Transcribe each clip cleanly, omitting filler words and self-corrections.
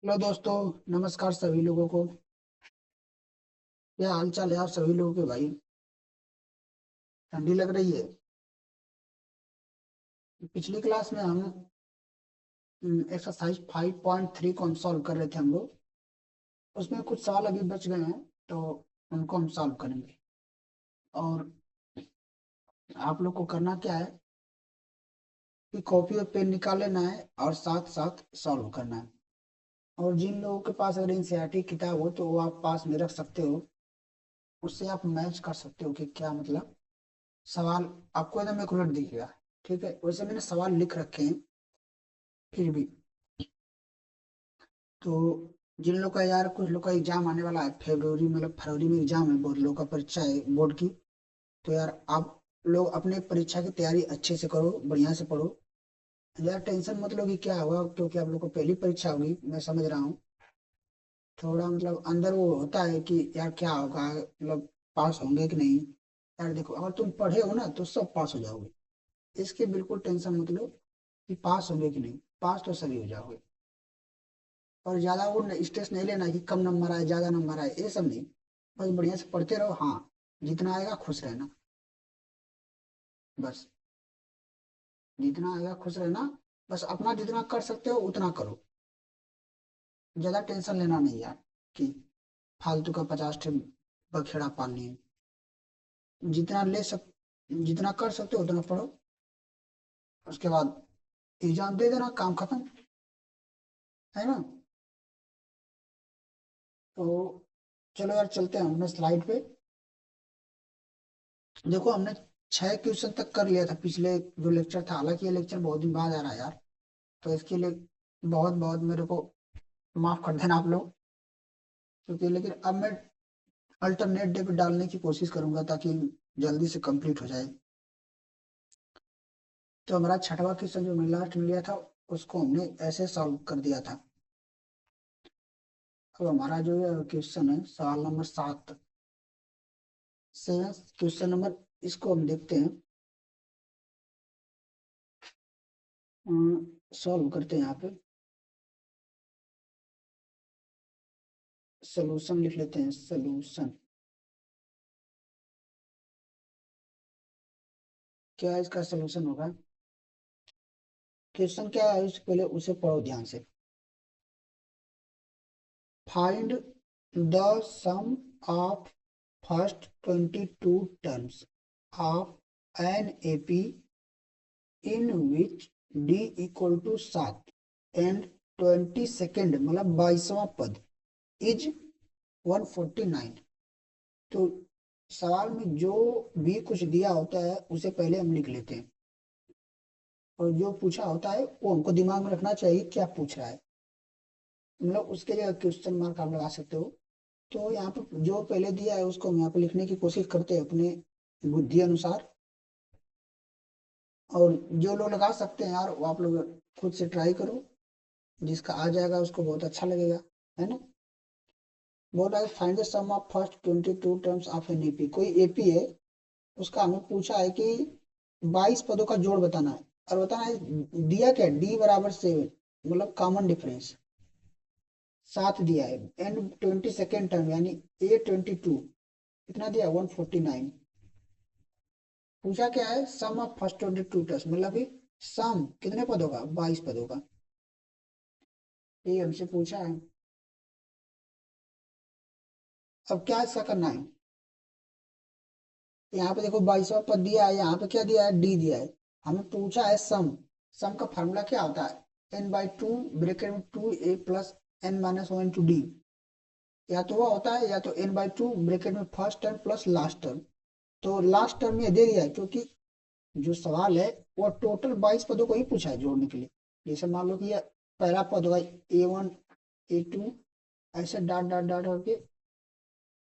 Hello दोस्तों। नमस्कार सभी लोगों को। क्या हाल चाल है आप सभी लोगों के भाई? ठंडी लग रही है। पिछली क्लास में हम एक्सरसाइज 5.3 को हम सॉल्व कर रहे थे हम लोग। उसमें कुछ सवाल अभी बच गए हैं, तो उनको हम सॉल्व करेंगे। और आप लोग को करना क्या है कि कॉपी और पेन निकाल लेना है और साथ साथ सॉल्व करना है। और जिन लोगों के पास अगर एनसीईआरटी किताब हो तो वो आप पास में रख सकते हो। उससे आप मैच कर सकते हो कि क्या मतलब सवाल आपको एकदम एक उलट दिखेगा। ठीक है, वैसे मैंने सवाल लिख रखे हैं फिर भी। तो जिन लोग का यार कुछ लोग का एग्जाम आने वाला है फरवरी, मतलब फरवरी में एग्जाम है, बहुत लोगों का परीक्षा है बोर्ड की। तो यार आप लोग अपने परीक्षा की तैयारी अच्छे से करो, बढ़िया से पढ़ो। यार टेंशन मत लो कि क्या होगा, क्योंकि आप लोग को पहली परीक्षा होगी, मैं समझ रहा हूँ। थोड़ा मतलब अंदर वो होता है कि यार क्या होगा, मतलब पास होंगे कि नहीं। यार देखो, अगर तुम पढ़े हो ना तो सब पास हो जाओगे। इसकी बिल्कुल टेंशन मत लो कि पास होंगे कि नहीं, पास तो सभी हो जाओगे। और ज्यादा वो स्ट्रेस नहीं लेना कि कम नंबर आए ज्यादा नंबर आए, ये सब नहीं। बस बढ़िया से पढ़ते रहो। हाँ, जितना आएगा खुश रहना, बस। जितना आएगा खुश रहना। बस अपना जितना कर सकते हो उतना करो। ज्यादा टेंशन लेना नहीं यार कि फालतू का 50 बखेड़ा पालनी है। जितना ले सक जितना कर सकते हो उतना पढ़ो। उसके बाद एग्जाम दे देना, काम खत्म, है ना? तो चलो यार, चलते हैं हमने स्लाइड पे। देखो, हमने 6 क्वेश्चन तक कर लिया था पिछले जो लेक्चर था। हालांकि ये लेक्चर बहुत दिन बाद आ रहा है यार, तो इसके लिए बहुत बहुत मेरे को माफ कर देना आप लोग। क्योंकि लेकिन अब मैं अल्टरनेट डे पे डालने की कोशिश करूंगा ताकि जल्दी से कंप्लीट हो जाए। तो हमारा छठवां क्वेश्चन जो मैं लास्ट में लिया था, उसको हमने ऐसे सॉल्व कर दिया था। अब हमारा जो क्वेश्चन है सवाल नंबर 7 से क्वेश्चन नंबर, इसको हम देखते हैं। सॉल्व करते हैं यहाँ पे। सोल्यूशन लिख लेते हैं, सोल्यूशन। क्या इसका सोल्यूशन होगा? क्वेश्चन क्या है उससे पहले उसे पढ़ो ध्यान से। Find the sum of first 22 terms of an AP in which d equal to 7 and 22nd मतलब 22वां पद इज 149। तो सवाल में जो भी कुछ दिया होता है उसे पहले हम लिख लेते हैं, और जो पूछा होता है वो हमको दिमाग में रखना चाहिए क्या पूछ रहा है। मतलब उसके लिए क्वेश्चन मार्क आप लगा सकते हो। तो यहाँ पे जो पहले दिया है उसको हम यहाँ पे लिखने की कोशिश करते हैं अपने बुद्धि अनुसार। और जो लोग लगा सकते हैं यार वो आप लोग खुद से ट्राई करो। जिसका आ जाएगा उसको बहुत अच्छा लगेगा, है ना? बोल रहा है find the sum of first 22 terms of an AP. कोई एपी है, उसका हमें पूछा है कि 22 पदों का जोड़ बताना है। और बताना है दिया क्या, डी बराबर 7, मतलब कॉमन डिफरेंस 7 दिया है। एंड 22nd टर्म यानी A22 कितना दिया, 149। पूछा क्या है, सम ऑफ फर्स्ट 22 टर्म्स, मतलब कि सम कितने पदों का, 22 पदों का। ये हमसे पूछा है। अब क्या इसका करना है? यहाँ पे देखो 22वां पद दिया है, यहाँ पे क्या दिया है, डी दिया है। हमें पूछा है सम। सम का फार्मूला क्या होता है, n/2 ब्रैकेट में 2a plus n-1 into D. या तो वो होता है या तो n/2 ब्रैकेट में first term plus last term. तो लास्ट टर्म में दे दिया है क्योंकि जो सवाल है वो टोटल 22 पदों को ही पूछा है जोड़ने के लिए। जैसे मान लो कि ये पहला पद होगा A1 A2, ऐसे डॉट डॉट डॉट करके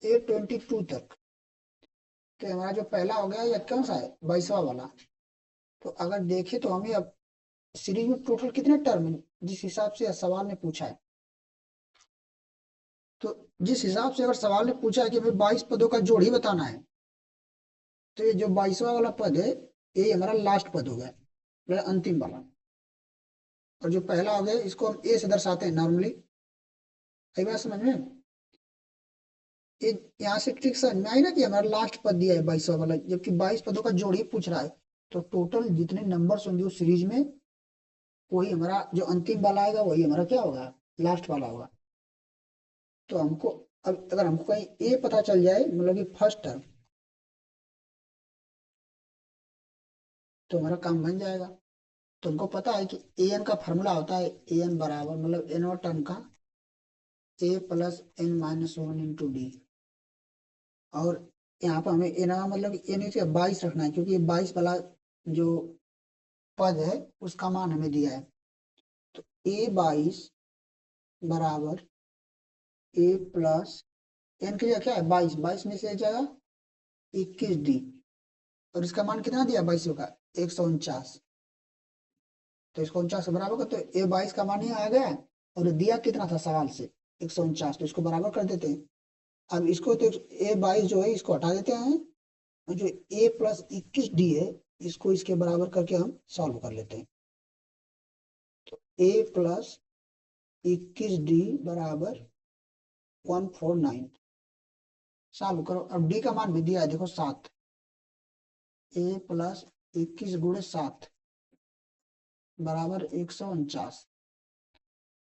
A22 तक। तो हमारा जो पहला हो गया ये कौन सा है, 22वां वाला। तो अगर देखें तो हमें अब सीरीज में टोटल कितने टर्म है जिस हिसाब से सवाल ने पूछा है। तो जिस हिसाब से अगर सवाल ने पूछा है कि हमें 22 पदों का जोड़ ही बताना है, तो ये जो 22वां वाला पद है ये हमारा लास्ट पद हो गया, मतलब अंतिम वाला। और जो पहला हो गया इसको हम ए से दर्शाते हैं नॉर्मली। कई बात समझ में यहाँ से ट्रिक समझ में आई ना कि हमारा लास्ट पद दिया है 22वां वाला, जबकि 22 पदों का जोड़ ही पूछ रहा है। तो टोटल जितने नंबर्स होंगे उस सीरीज में, वही हमारा जो अंतिम वाला आएगा वही हमारा क्या होगा, लास्ट वाला होगा। तो हमको अब अगर हमको कहीं ए पता चल जाए, मतलब कि फर्स्ट टर्म, तो हमारा काम बन जाएगा। तो हमको पता है कि ए एन का फॉर्मूला होता है ए एन बराबर, मतलब एन और टर्म का a plus n minus one into d. और यहाँ पर हमें एन मतलब एन 22 रखना है, क्योंकि 22 वाला जो पद है उसका मान हमें दिया है। तो ए 22 बराबर ए प्लस एन की जगह क्या है 22, 22 में से जाएगा 21 डी, और इसका मान कितना दिया 22 का 149। तो इसको 49 से बराबर कर, तो ए 22 का मान ही आ गया, और दिया कितना था सवाल से 149, तो इसको बराबर कर देते हैं। अब इसको तो ए 22 जो है इसको हटा देते हैं, और जो ए प्लस 21 डी है इसको इसके बराबर करके हम सॉल्व कर लेते हैं। तो ए प्लस 21 डी बराबर 149, सॉल्व करो। अब डी का मान भी दिया है देखो 7, ए प्लस 21 × 7 बराबर 149।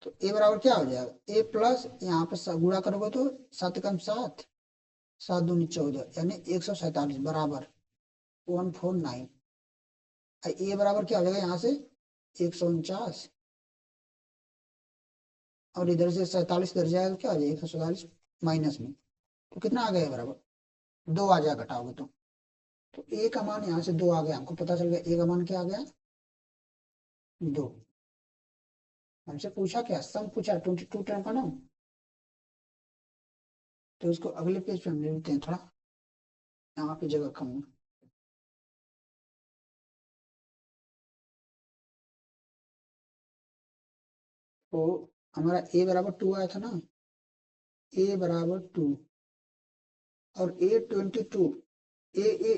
तो ए बराबर क्या हो जाएगा, ए प्लस यहाँ पे गुणा करोगे तो 7 कम 7, 7 दूनी 14, यानी 147 बराबर 149। ए बराबर क्या हो जाएगा यहाँ से 149, और इधर से 47 इधर जाएगा, क्या हो जाएगा 147 माइनस में, तो कितना आ गया बराबर 2 आ जाएगा घटाओगे तो ए का मान यहाँ से 2 आ गया, हमको पता चल गया ए का मान क्या आ गया 2। हमसे पूछा क्या, सम पूछा 22 टर्म का ना, तो इसको अगले पेज पे हम ले लेते हैं, थोड़ा यहाँ पे जगह कम है। तो हमारा ए बराबर 2 आया था ना, ए बराबर 2, और A 22, ए ए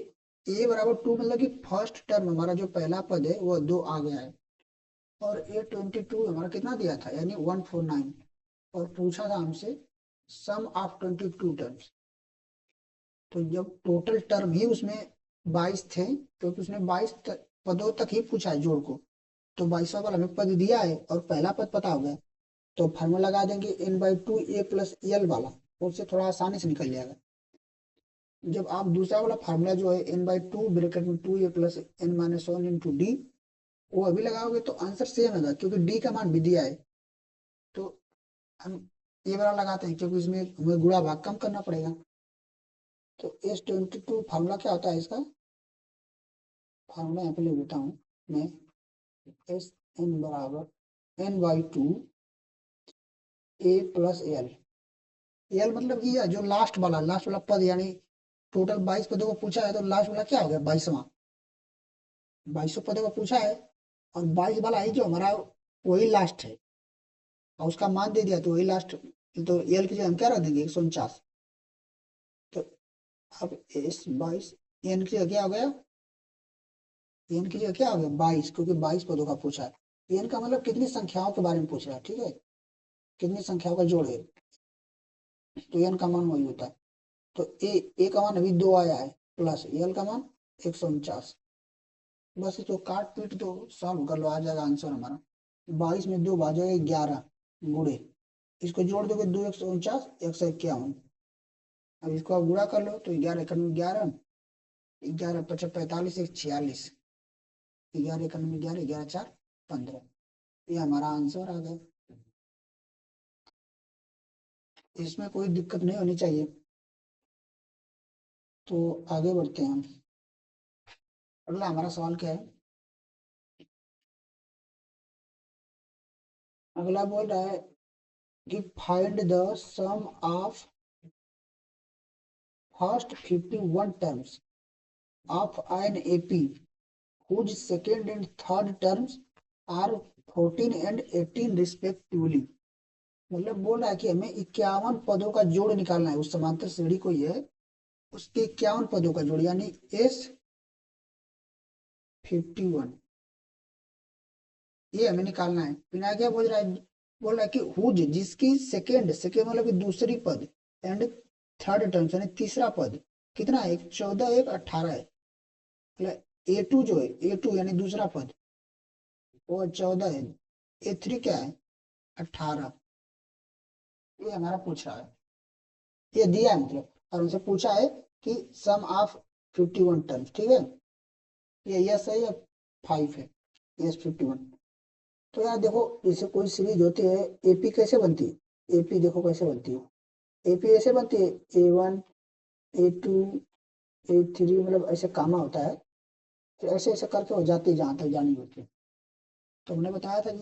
ए बराबर 2 मतलब कि फर्स्ट टर्म हमारा जो पहला पद है वो 2 आ गया है, और A 22 हमारा कितना दिया था यानी 149, और पूछा था हमसे सम ऑफ 22 टर्म्स। तो जब टोटल टर्म ही उसमें 22 थे, क्योंकि उसने 22 पदों तक ही पूछा है जोड़ को, तो 22वां वाला हमें पद दिया है और पहला पद पता हो गया, तो फार्मूला लगा देंगे n/2 a प्लस एल वाला, उससे थोड़ा आसानी से निकल जाएगा। जब आप दूसरा वाला फार्मूला जो है n/2 ब्रैकेट में 2a plus n minus one into D, वो अभी लगाओगे तो आंसर सेम होगा, क्योंकि डी का मान भी दिया है। तो हम ये वाला लगाते हैं, क्योंकि इसमें हमें गुणा भाग कम करना पड़ेगा। तो S 22 फार्मूला क्या होता है इसका, फार्मूला यहाँ पे लिख देता हूँ मैं, एस एन बराबर n/2 a plus L. L मतलब कि जो लास्ट वाला पद, यानी टोटल 22 पदों को पूछा है, तो लास्ट वाला क्या हो गया 22वां, 22 पदों को पूछा है, और 22 वाला ही जो हमारा वही लास्ट है, और उसका मान दे दिया तो वही लास्ट। तो एल की जगह हम क्या रख देंगे 149। तो अब S 22, एन की जगह क्या हो गया, एन की जगह क्या हो गया 22, क्योंकि 22 पदों का पूछा है। एन का मतलब कितनी संख्याओं के बारे में पूछ रहा है, ठीक है, कितनी संख्याओं का जोड़ है, तो एन का मान वही होता है। तो ए का मान अभी 2 आया है, प्लस एल का मान 149। बस इसको काट पीट दो, सॉल्व कर लो, आ जाएगा आंसर हमारा। 22 में 2 भाजोगे 11 गुड़े, इसको जोड़ दोगे 2 149 151। अब इसको आप गुणा कर लो, तो 11 एकम 11, 11 पचा 45 1 46, 11 एकम 11, 11 4 15, ये हमारा आंसर आ गया। इसमें कोई दिक्कत नहीं होनी चाहिए। तो आगे बढ़ते हैं हम, अगला हमारा सवाल क्या है, अगला बोल रहा है कि find the sum of first 51 terms of an AP whose second and third terms are 14 and 18 respectively। मतलब बोल रहा है कि हमें 51 पदों का जोड़ निकालना है, उस समांतर श्रेणी को ये उसके 51 पदों का जोड़, यानी S 51, ये हमें निकालना है। बिना क्या बोल रहा है, बोल रहा है कि हुज, जिसकी सेकेंड सेकेंड मतलब कि दूसरी पद, एंड थर्ड टर्म यानी तीसरा पद कितना है, 14 एक 18 है। मतलब A2 जो है, A2 यानी दूसरा पद वो 14 है, A3 क्या है 18। ये हमारा पूछ रहा है, ये दिया है मतलब, और हमसे पूछा है कि सम ऑफ 51 टर्म्स, ठीक है। ये यस है या 5 है, यस 51। तो यार देखो, जैसे कोई सीरीज होती है, एपी कैसे बनती है, एपी देखो कैसे बनती है, एपी ऐसे बनती है, A1 A2 A3 मतलब ऐसे कामा होता है, तो ऐसे ऐसे करके हो जाती है जहां तक जानी होती है। तो हमने बताया था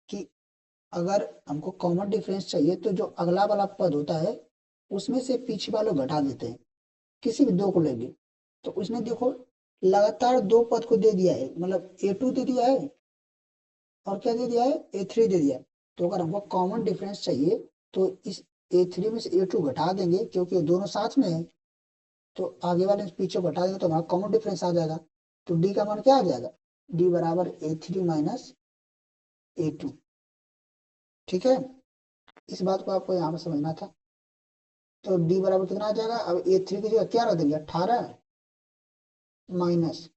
कि अगर हमको कॉमन डिफरेंस चाहिए तो जो अगला वाला पद होता है उसमें से पीछे वालों घटा देते हैं, किसी भी दो को लेंगे। तो उसने देखो लगातार दो पद को दे दिया है, मतलब A2 दे दिया है और क्या दे दिया है, A3 दे दिया है। तो अगर हमको कॉमन डिफरेंस चाहिए तो इस A3 में से A2 घटा देंगे, क्योंकि ये दोनों साथ में है, तो आगे वाले से पीछे घटा देंगे तो हमारा कॉमन डिफरेंस आ जाएगा। तो डी का मान क्या आ जाएगा, डी बराबर A3 माइनस A2। ठीक है, इस बात को आपको यहाँ पर समझना था। तो डी बराबर कितना आ जाएगा, अब A3 की जगह क्या रख देंगे 18 माइनस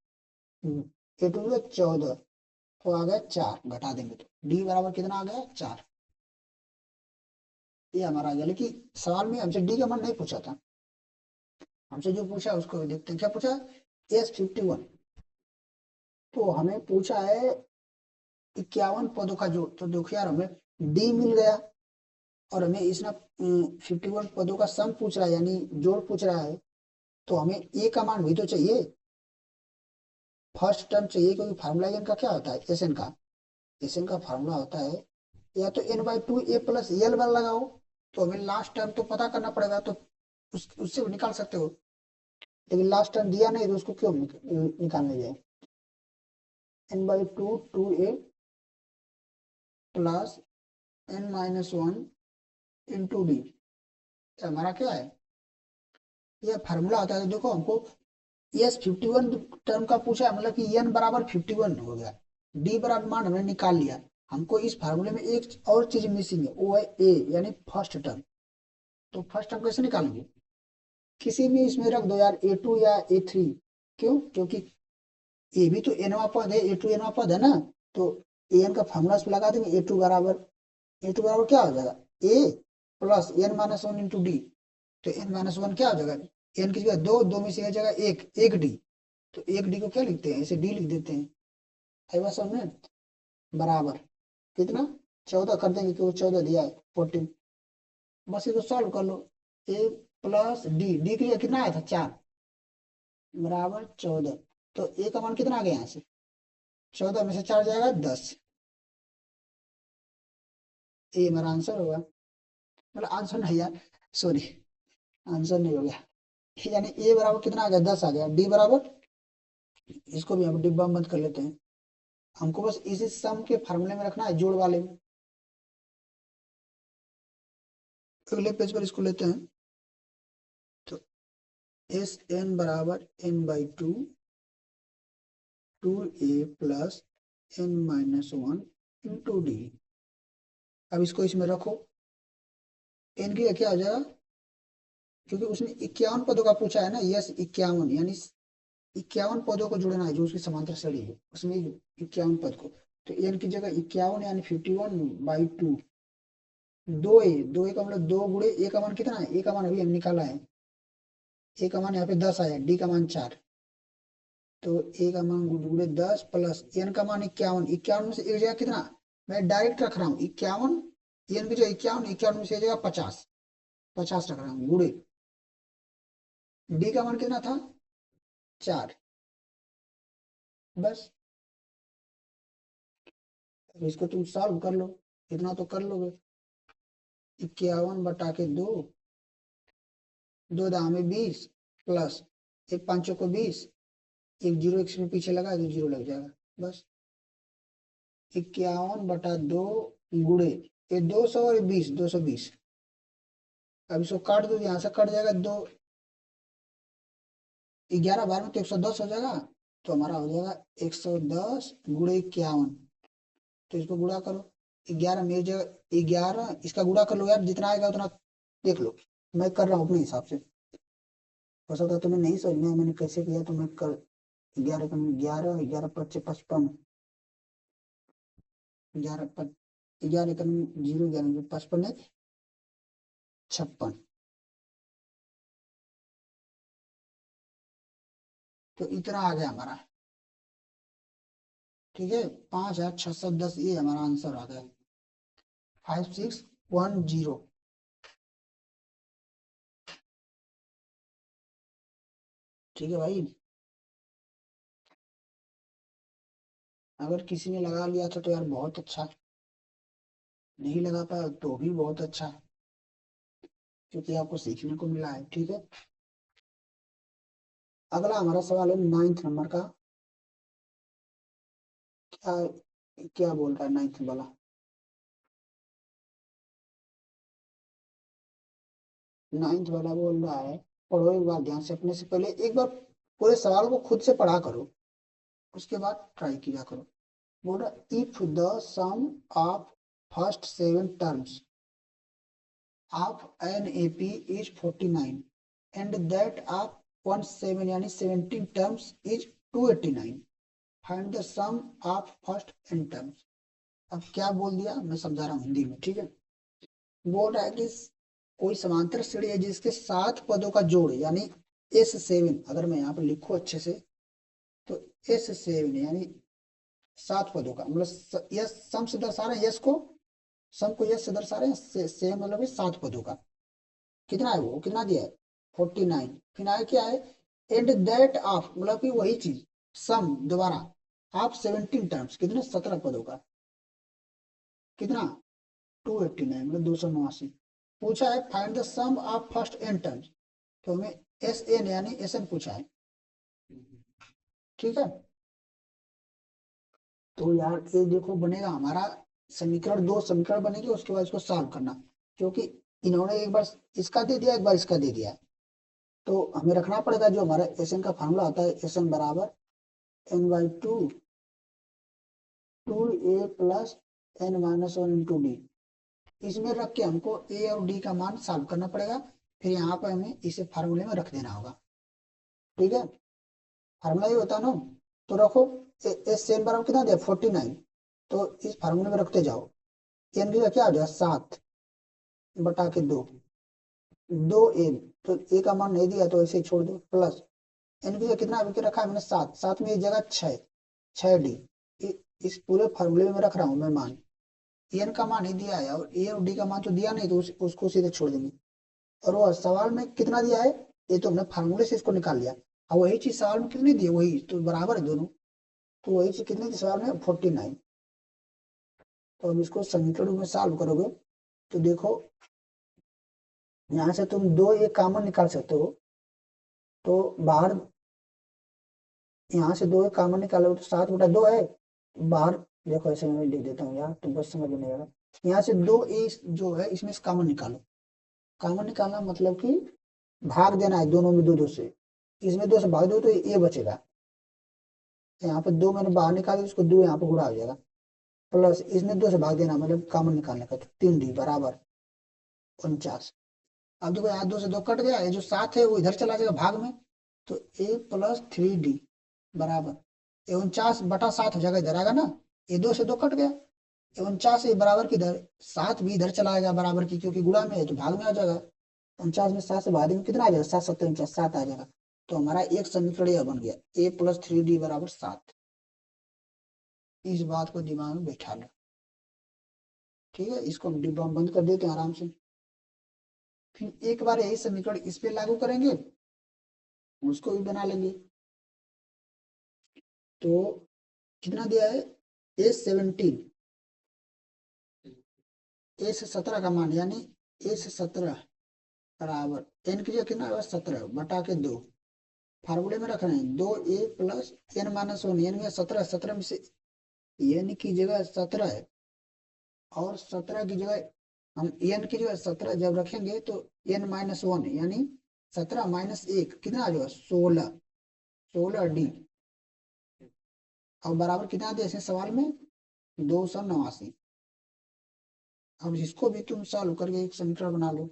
A2 की 14, तो आ गया 4, घटा देंगे तो डी बराबर कितना आ गया 4। ये हमारा आ गया, लेकिन सवाल में हमसे डी का मान नहीं पूछा था, हमसे जो पूछा उसको भी देखते हैं, क्या पूछा, S51। तो हमें पूछा है 51 पदों का जोड़। तो देखो यार, हमें डी मिल गया और हमें इसमें 51 पदों का सम पूछ रहा है, यानी जोड़ पूछ रहा है। तो हमें ए का मान भी तो चाहिए, फर्स्ट टर्म चाहिए, क्योंकि फार्मूला एन का क्या होता है, एस एन का, एस एन का फार्मूला होता है या तो n/2 a प्लस एल बार लगाओ। तो हमें लास्ट टर्म तो पता करना पड़ेगा, तो उससे भी निकाल सकते हो, लेकिन लास्ट टर्म दिया नहीं तो उसको क्यों निकालने जाए। n/2 2a plus n-1 into D, हमारा क्या है, ये फार्मूला होता है। तो देखो हमको यस 51 टर्म का पूछा है, मतलब कि n बराबर 51 हो गया, डी बराबर मान हमने निकाल लिया। हमको इस फार्मूले में एक और चीज मिसिंग है, वो है ए यानी फर्स्ट टर्म। तो फर्स्ट टर्म कैसे निकालेंगे, किसी भी इसमें रख दो यार, A2 या A3। क्यों, क्योंकि ए भी तो एनवा पद है, A2 एनवा पद है ना। तो एन का फॉर्मूला पे लगा देंगे, ए टू बराबर क्या हो जाएगा, ए प्लस n-1 इंटू डी। तो n-1 क्या हो जाएगा, एन की जगह दो, दो में से एक जगह एक, एक डी। तो एक डी को क्या लिखते हैं, ऐसे डी लिख देते हैं। आई बात समझ में, बराबर कितना 14 कर देंगे, क्योंकि 14 दिया है 14। बस इसको सॉल्व कर लो, ए प्लस डी, डी के लिए कितना आया था 4, बराबर 14। तो ए का मान कितना आ गया यहाँ से, 14 में से 4 जाएगा 10। ये हमारा आंसर होगा, मतलब आंसर नहीं यार, सॉरी, आंसर नहीं हो गया। यानी ए बराबर कितना आ गया 10 आ गया, डी बराबर, इसको भी हम डिब्बा में बंद कर लेते हैं। हमको बस इसी सम के फार्मूले में रखना है, जोड़ वाले में। अगले पेज पर इसको लेते हैं। तो एस एन बराबर n/2 2a plus n-1 into D. अब इसको इसमें रखो, एन की क्या हो जाएगा, क्योंकि उसने 51 पदों का पूछा है ना, यस 51 यानी 51 पदों को जोड़ना है जो उसकी समांतर श्रेणी है, उसमें 51 पद को। तो एन की जगह 51 यानी 51/2, दो ए का मतलब दो गुणे ए का मान कितना है, ए का मान अभी हम निकाला है, ए का मान यहाँ पे 10 आया, डी का मान 4। तो ए का मान गुणे 10 प्लस एन का मान 51, 51 में से एक जगह कितना, मैं डायरेक्ट रख रहा हूँ 51, एन की जगह 51, 51 में से एक जगह 50, 50 रख रहा हूँ गुणे, डी का मान कितना था 4। बस अब इसको तुम सॉल्व कर लो, इतना तो कर लोगे, 51/2, दो दाम में 20 प्लस एक पांचों को 20, एक जीरो इसमें पीछे लगा तो जीरो लग जाएगा। बस 51/2 गुणे ये 200 और 20, 220। अब इसको काट दो, यहाँ से कट जाएगा दो, 11 बार में तो 110 हो जाएगा। तो हमारा हो जाएगा 110 गुणे 51। तो इसको गुणा करो, 11 मेरी जगह 11, इसका गुणा कर लो यार, जितना आएगा उतना देख लो। मैं कर रहा हूँ अपने हिसाब से, हो सकता है तुम्हें नहीं समझ में आए मैंने कैसे किया, तो मैं कर 11 का 11, 11×5 = 55, 11 11 का 0, 11 55 है 56। तो इतना आ गया हमारा। ठीक है, 5610 ये हमारा आंसर आ गया, 5610। ठीक है भाई, अगर किसी ने लगा लिया था तो यार बहुत अच्छा, नहीं लगा पाया तो भी बहुत अच्छा, क्योंकि आपको सीखने को मिला है। ठीक है, अगला हमारा सवाल है 9th नंबर का। क्या क्या बोल रहा है 9th वाला? 9th वाला बोल रहा है, पढ़ो एक बार ध्यान से, अपने से पहले एक बार पूरे सवाल को खुद से पढ़ा करो, उसके बाद ट्राई किया करो। बोल रहा if the sum of first 7 terms of an AP is 49 and that of 17 यानी 17 terms is 289, find the sum of first n terms। अब क्या बोल दिया मैं समझा रहा हूँ हिंदी में। ठीक है, बोल रहा है कि कोई समांतर श्रेणी है जिसके 7 पदों का जोड़ यानी S7, अगर मैं यहाँ पर लिखूं अच्छे से तो S7 यानी 7 पदों का, मतलब यस सम से दर्शा रहे हैं, यस को सम को यस से दर्शा रहे हैं, से मतलब 7 पदों का। कितना है वो, कितना दिया है 49, फिर आगे क्या है एंड दैट ऑफ, मतलब कि वही चीज सम दोबारा ऑफ 17 terms, कितने 17 पदों का, कितना 289 मतलब 289। पूछा है find the sum of first n terms, तो हमें एस एन यानी एस एन पूछा है। ठीक है, तो यार ये देखो बनेगा हमारा समीकरण, 2 समीकरण बनेगी, उसके बाद इसको सॉल्व करना, क्योंकि इन्होंने एक बार इसका दे दिया, एक बार इसका दे दिया है, तो हमें रखना पड़ेगा जो हमारा एस एन का फार्मूला होता है, एस एन बराबर n/2 2a+n-1 × d, इसमें रख के हमको ए और डी का मान सॉल्व करना पड़ेगा, फिर यहाँ पर हमें इसे फार्मूले में रख देना होगा। ठीक है, फार्मूला ये होता है ना, तो रखो एस एन बराबर कितना दिया 49, तो इस फार्मूले में रखते जाओ, एन का क्या हो जाएगा 7/2, 2 n, तो ए का मान नहीं दिया तो ऐसे ही छोड़ दो, प्लस एन का कितना अभी रखा है मैंने 7, 7 में एक जगह 6, 6d, इस पूरे फार्मूले में रख रहा हूं मैं मान, एन का मान ही दिया है और ए और डी का मान तो दिया नहीं, तो उसको सीधे छोड़ देंगे। और वो सवाल में कितना दिया है, ये तो हमने फार्मूले से इसको निकाल लिया, और वही चीज सवाल में कितनी दी है, वही तो बराबर है दोनों, तो वही चीज कितनी थी सवाल में 49। तो अब इसको समीकरण में सॉल्व करोगे तो देखो यहाँ से तुम 2 एक कॉमन निकाल सकते हो, तो बाहर यहाँ से 2 एक कॉमन निकालोगे तो 7/2 है, बाहर देखो ऐसे मैं लिख देता हूँ यार, तुमको समझ में नहीं आएगा। यहाँ से 2 ए जो है इसमें से कॉमन निकालो, कॉमन निकालना मतलब कि भाग देना है दोनों में, 2 2 से, इसमें 2 से भाग दो तो ये बचेगा, यहाँ पे 2 मैंने बाहर निकाल दिया, उसको 2 यहाँ पे गुणा हो जाएगा, प्लस इसमें 2 से भाग देना मतलब कॉमन निकालने का, तो 3d बराबर 49। अब देखो यहाँ 2 से 2 कट गया, ये जो 7 है वो इधर चला जाएगा भाग में, तो a+3d बराबर 49/7 हो जाएगा, इधर आएगा ना, ये 2 से 2 कट गया, 49 बराबर की इधर 7 भी इधर चला आएगा बराबर की, क्योंकि गुणा में है तो भाग में आ जाएगा, 49 में 7 से भाग देंगे कितना आ जाएगा, 7×7 = 7 आ जाएगा। तो हमारा एक समीकरण यह बन गया a+3d बराबर 7। इस बात को दिमाग में बैठा लो। ठीक है, इसको हम डिब्बा में बंद कर देते हैं आराम से, फिर एक बार यही समीकरण इस पे लागू करेंगे, उसको भी बना लेंगे। तो कितना दिया है A17, A17 का मान यानी A17 बराबर एन की जगह कितना है 17/2, फार्मूले में रख रहे हैं 2a+n-1, एन में 17, 17 में से एन की जगह 17 है, और 17 की जगह हम एन की जगह 17 जब रखेंगे तो n-1 यानी 17 - 1 कितना आ जाएगा 16, 16d, और बराबर कितना दिया इसने सवाल में 289। अब इसको भी तुम सॉल्व करके एक समीकरण बना लो।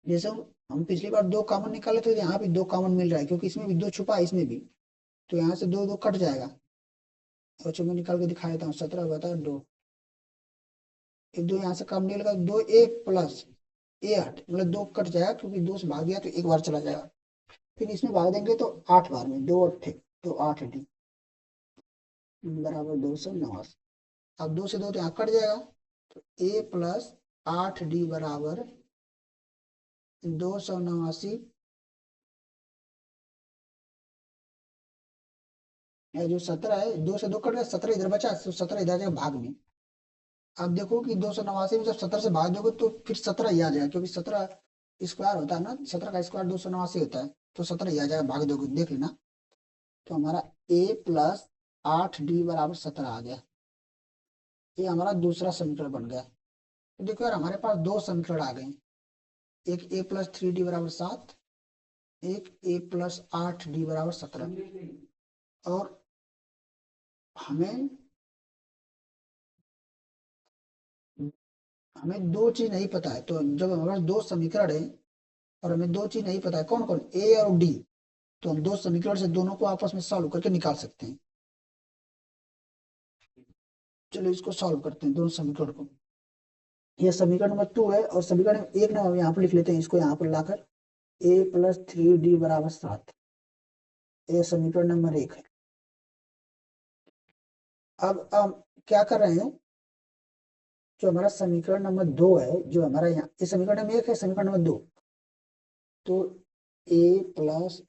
जैसे हम पिछली बार दो कॉमन निकाले थे, यहाँ भी दो कॉमन मिल रहा है, क्योंकि इसमें भी दो छुपा है, इसमें भी, तो यहाँ से दो दो कट जाएगा। और मैं निकाल के दिखा देता हूँ, 17 बता दो, एक दो यहाँ से कम निकलेगा, दो ए प्लस ए हट, मतलब दो कट जाएगा, क्योंकि दो से भाग दिया तो एक बार चला जाएगा। फिर इसमें भाग देंगे तो 8 बार में, दो अट्ठे तो 8D बराबर 289। अब दो से दो तो यहाँ कट जाएगा, तो ए प्लस 8D बराबर 289। जो 17 है, दो से दो कट गया, 17 इधर बचा, तो 17 इधर जाएगा भाग में। अब देखो कि 289 में जब 17 से भाग दोगे तो फिर 17 ही आ जाएगा, क्योंकि 17 स्क्वायर होता है ना, 17 का स्क्वायर 289 होता है, तो 17 ही आ जाएगा, भाग दोगे देख लेना। तो हमारा a प्लस 8D बराबर 17 आ गया। ये हमारा दूसरा समीकरण बन गया। तो देखो यार, हमारे पास दो समीकरण आ गए, एक a प्लस 3D बराबर 7, एक a प्लस 8D बराबर 17। और हमें हमें दो चीज नहीं पता है, तो जब हमारे पास दो समीकरण है और हमें दो चीज नहीं पता है, कौन कौन, ए और डी, तो हम दो समीकरण से दोनों को आपस में सॉल्व करके निकाल सकते हैं। चलो इसको सॉल्व करते हैं, दोनों समीकरण को। यह समीकरण नंबर 2 है, और समीकरण एक नंबर यहाँ पर लिख लेते हैं, इसको यहाँ पर लाकर a प्लस 3D बराबर 7, यह समीकरण नंबर 1 है। अब हम क्या कर रहे हैं, जो हमारा समीकरण नंबर 2 है, जो हमारा यहाँ, इस समीकरण नंबर 1 है, समीकरण नंबर 2, तो a प्लस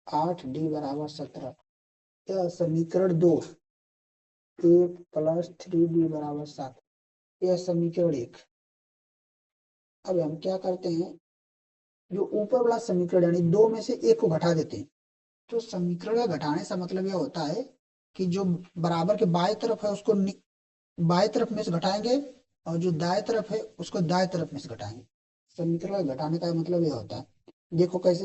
8D बराबर 17, यह समीकरण 2, a प्लस 3D बराबर 7, यह समीकरण 1। अब हम क्या करते हैं, जो ऊपर वाला समीकरण यानी दो में से एक को घटा देते हैं। तो समीकरण का घटाने से मतलब यह होता है कि जो बराबर के बाएं तरफ है उसको बाएं तरफ में से घटाएंगे, और जो दाएं तरफ है उसको दाएं तरफ में से घटाएंगे। समीकरण का घटाने का मतलब यह होता है, देखो कैसे,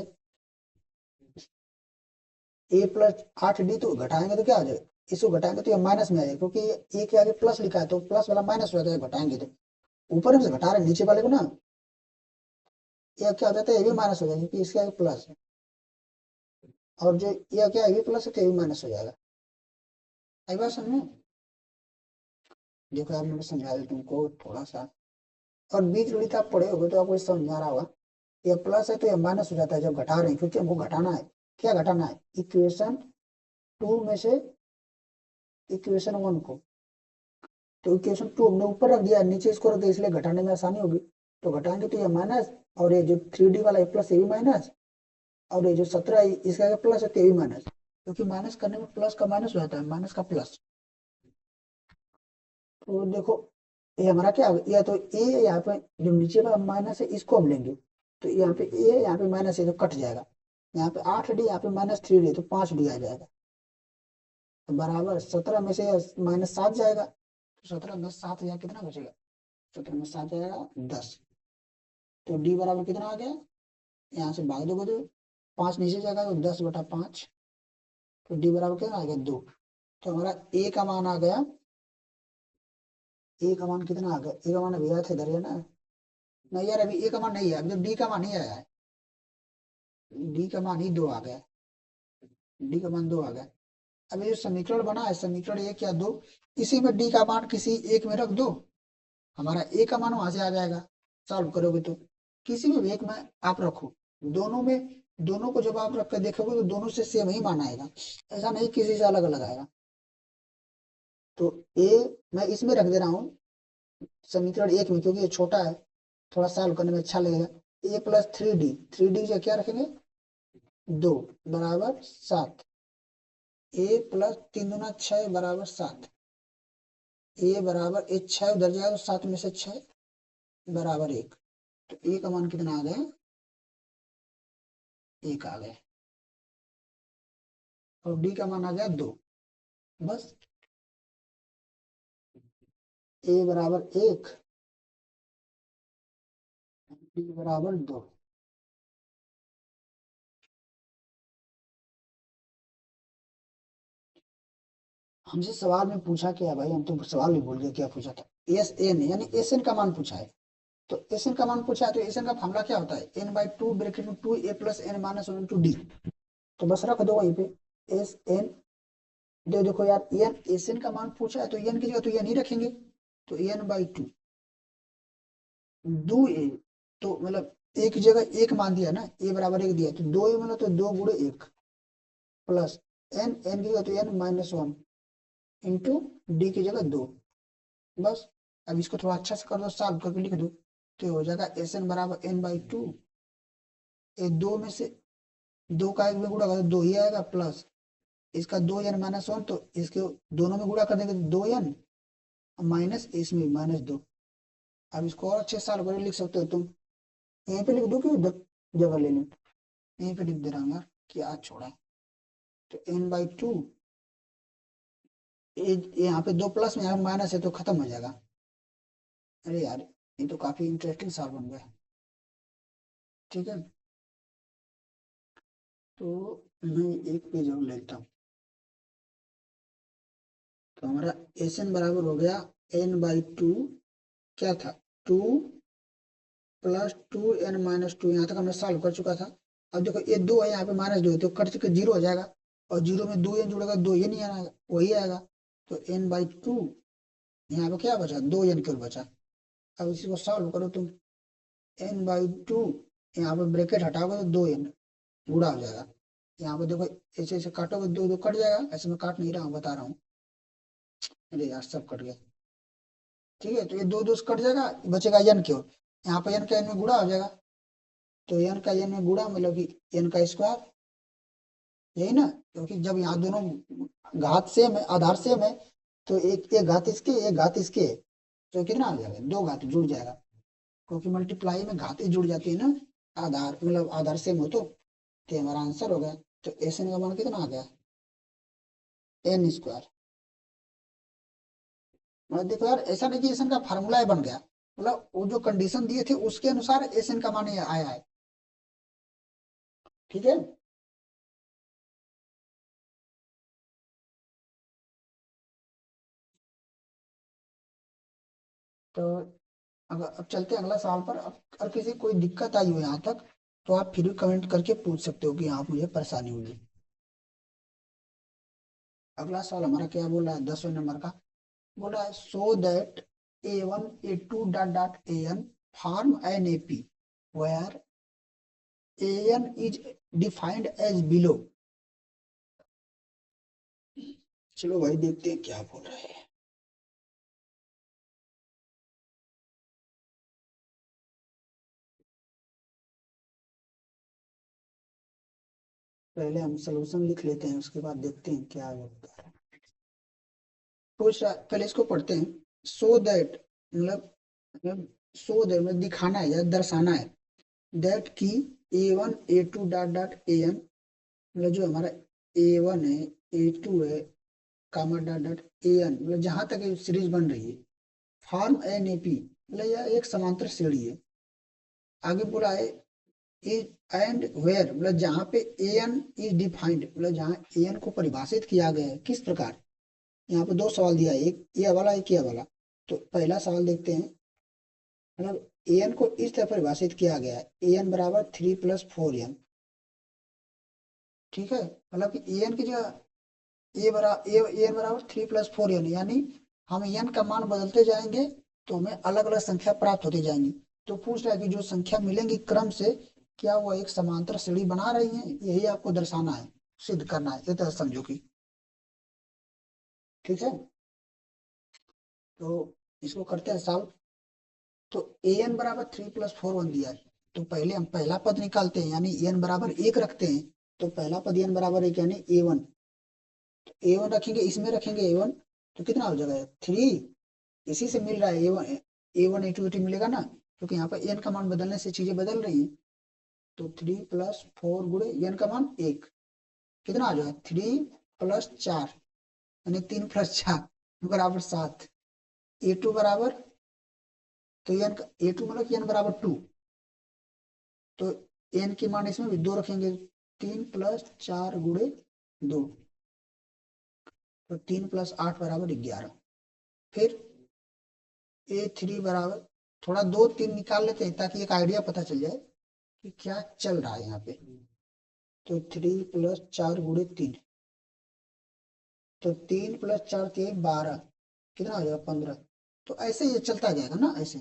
a प्लस 8D तो घटाएंगे तो क्या आ जाएगा, इसको घटाएंगे तो ये माइनस में आ जाएगा, क्योंकि a के आगे प्लस लिखा है, तो प्लस वाला माइनस हो जाता है घटाएंगे तो। ऊपर से घटा रहे नीचे वाले को ना, ये क्या हो जाता है, ये भी माइनस हो जाएगा, क्योंकि इसके आगे प्लस है, और जो ये क्या है, ये प्लस है तो ये भी माइनस हो जाएगा। आई बात समझ में? देखो यार, मैं समझा दूं तुमको थोड़ा सा, और बीज गणित आप पढ़े होगे तो आपको समझ में आ रहा होगा। ये प्लस है तो ये माइनस हो जाता है जब घटा रहे हैं, क्योंकि हमको घटाना है। क्या घटाना है, इक्वेशन 2 में से इक्वेशन 1 को, तो इक्वेशन 2 हमने ऊपर रख दिया, नीचे इसको रख दिया, इसलिए घटाने में आसानी होगी। तो घटाएंगे तो ये माइनस, और ये जो 3D वाला है प्लस, ये भी माइनस, और ये जो 17 है इसका प्लस है तो ये भी माइनस, क्योंकि माइनस करने में प्लस का माइनस हो जाता है, माइनस का प्लस। तो देखो, ये हमारा क्या होगा, या तो ए, यहाँ पे जो नीचे वाला माइनस है इसको हम लेंगे, तो यहाँ पे ए, यहाँ पे माइनस है तो कट जाएगा, यहाँ पे 8D, यहाँ पे -3D, तो 5D आ जाएगा। तो बराबर 17 में से -7 जाएगा, तो 17 में 7 हजार कितना बचेगा, 17 में 7 जाएगा 10। तो डी बराबर कितना आ गया, यहाँ से भाग दोगे तो 5 नीचे जाएगा, तो 10/5, तो डी बराबर कितना आ गया 2। तो हमारा ए का मान आ गया, ए का मान कितना आ गया, ए का मान अभी आया था इधर है ना, नहीं यार अभी ए का मान नहीं है, अभी तो डी का मान ही आया है, डी का मान ही 2 आ गया, डी का मान 2 आ गया। अब ये जो समीकरण बना है, समीकरण 1 या 2, इसी में डी का मान किसी एक में रख दो, हमारा ए का मान वहां से आ जाएगा, सॉल्व करोगे तो। किसी भी एक में आप रखो, दोनों में, दोनों को जब आप रख कर देखोगे तो दोनों से सेम ही मान आएगा, ऐसा नहीं किसी से अलग अलग आएगा। तो ए मैं इसमें रख दे रहा हूँ, समीकरण 1 में, क्योंकि ये छोटा है, थोड़ा सॉल्व करने में अच्छा लगेगा। ए प्लस 3D, 3D से क्या रखेंगे 2 बराबर 7, ए प्लस 3 दूना 6 बराबर 7, ए बराबर, ए 6 उधर जाएगा तो 7 में से 6 बराबर 1। तो ए का मान कितना आ गया, 1 आ गया, और डी का मान आ गया 2। बस, ए बराबर 1, डी बराबर 2। हमसे सवाल में पूछा क्या है भाई, हम तो सवाल भी भूल गए क्या पूछा था। एस एन यानी एस एन का मान पूछा है। तो एस एन का मान पूछा है तो एस एन का फॉर्मूला क्या होता है, एन बाई टू ब्रैकेट में two a plus n minus one two d. तो बस रख दो वहीं पे एस एन। देखो यार एन एस एन का मान पूछा है तो एन की जगह तो एन ही रखेंगे। तो एन बाई टू दो ए, तो मतलब एक जगह एक मान दिया ना, ए बराबर एक दिया तो दो ए मतलब तो दो गुणे एक प्लस एन, एन की जगह तो n minus one into d की जगह दो। बस अब इसको थोड़ा अच्छा से कर दो, सॉल्व करके लिख दो। तो हो जाएगा एस एन बराबर एन बाई टू, ये दो में से दो का एक में गुणा कर दो ही आएगा प्लस इसका दो एन माइनस वन, तो इसके दोनों में गुणा कर देंगे तो दो एन माइनस इसमें माइनस दो। अब इसको और अच्छे से सॉल्व करके लिख सकते हो तुम। यहीं पे लिख दो कि उधर जगह ले लो, यहीं पे लिख दे रहा हूँ यार कि आज छोड़ा। तो एन बाई टू, यहाँ पे दो प्लस में यहाँ माइनस है तो खत्म हो जाएगा। अरे यार ये तो काफी इंटरेस्टिंग सवाल बन गया। ठीक है, तो मैं एक पेज और लेता हूँ। तो हमारा एस एन बराबर हो गया एन बाई टू, क्या था two plus two n minus two, यहाँ तक हमने सॉल्व कर चुका था। अब देखो ये दो है यहाँ पे माइनस दो है तो कट के जीरो हो जाएगा, और जीरो में दो एन जुड़ेगा दो ये नहीं आएगा वही आएगा। तो एन बाई टू, यहाँ पे क्या बचा दो एन क्यों बचा। अब इसी को सॉल्व करो तुम, एन बाई टू यहाँ पे ब्रैकेट हटाओगे तो दो एन गुणा हो जाएगा। यहाँ पे देखो ऐसे ऐसे काटोगे दो दो कट जाएगा, ऐसे मैं काट नहीं रहा हूँ बता रहा हूँ। अरे यार सब कट गया। ठीक है, तो ये दो दो से कट जाएगा, बचेगा एन क्यों, यहाँ पे एन का एन में गुणा हो जाएगा। तो एन का एन में गुणा मतलब कि एन का स्क्वायर, यही ना, क्योंकि जब यहाँ दोनों घात सेम है आधार सेम है तो एक घात इसके एक घात इसके, तो कितना आ जाएगा दो घात जुड़ जाएगा, क्योंकि मल्टीप्लाई में घातें जुड़ जाती है ना, आधार मतलब आधार सेम हो तो हमारा आंसर हो गया। तो एस एन का मान कितना आ गया एन स्क्वायर। मतलब देखो यार ऐसा नहीं कि एस एन का फार्मूला ही बन गया, मतलब वो जो कंडीशन दिए थे उसके अनुसार एस एन का मान ये आया है। ठीक है, तो अब चलते हैं अगला सवाल पर। अब अगर किसी कोई दिक्कत आई हो यहाँ तक तो आप फिर भी कमेंट करके पूछ सकते हो कि आप मुझे परेशानी हुई। अगला सवाल हमारा क्या बोल रहा है 10वें नंबर का, बोल रहा है so that a one a two dot dot a n form an A P where a n is defined as below. चलो भाई देखते हैं क्या बोल रहा है। पहले हम सोल्यूशन लिख लेते हैं उसके बाद देखते हैं क्या होता है। पूछ रहा पहले इसको पढ़ते हैं। सो दैट मतलब सो दैट मतलब दिखाना है या दर्शाना है, दैट की a one a two dot dot a n, मतलब जो हमारा ए वन है ए टू है comma dot dot a n, मतलब जहां तक ये सीरीज बन रही है फॉर्म एन ए पी, मतलब यह एक समांतर श्रेणी है। आगे बोला है इज एंड वेयर, मतलब जहां पे ए एन इज डिफाइंड, मतलब जहां ए एन को परिभाषित किया गया है किस प्रकार। यहाँ पे दो सवाल दिया है, एक ये वाला एक ये वाला। तो पहला सवाल देखते हैं, मतलब ए एन को इस तरह परिभाषित किया गया है ए एन बराबर थ्री प्लस फोर एन। ठीक है, मतलब कि ए एन की जगह ए एन बराबर थ्री प्लस फोर एन, यानी हम एन का मान बदलते जाएंगे तो हमें अलग अलग संख्या प्राप्त होती जाएंगी। तो पूछ रहा है कि जो संख्या मिलेंगी क्रम से क्या वो एक समांतर श्रेणी बना रही है, यही आपको दर्शाना है, सिद्ध करना है, ये तरह समझो कि। ठीक है, तो इसको करते हैं सॉल्व। तो ए एन बराबर थ्री प्लस फोर वन दिया है, तो पहले हम पहला पद निकालते हैं यानी एन बराबर एक रखते हैं। तो पहला पद एन बराबर एक यानी ए वन, तो ए वन रखेंगे इसमें रखेंगे ए वन, तो कितना हो जाएगा थ्री, इसी से मिल रहा है ए वन ए टू मिलेगा ना, क्योंकि यहाँ पर एन का मान बदलने से चीजें बदल रही हैं। तो थ्री प्लस फोर गुणे एन का मान एक, कितना आ जाएगा थ्री प्लस चार यानी तीन प्लस चार बराबर सात। ए टू बराबर, तो एन ए टू मतलब एन बराबर टू, तो एन की मान इसमें भी दो रखेंगे, तीन प्लस चार गुणे दो, तो तीन प्लस आठ बराबर ग्यारह। फिर A3 बराबर, थोड़ा 2 3 निकाल लेते हैं ताकि एक आइडिया पता चल जाए कि क्या चल रहा है यहाँ पे। तो 3 + 4 × 3, तो 3 + 4 = 12, कितना हो जाएगा 15। तो ऐसे ये चलता जाएगा ना ऐसे।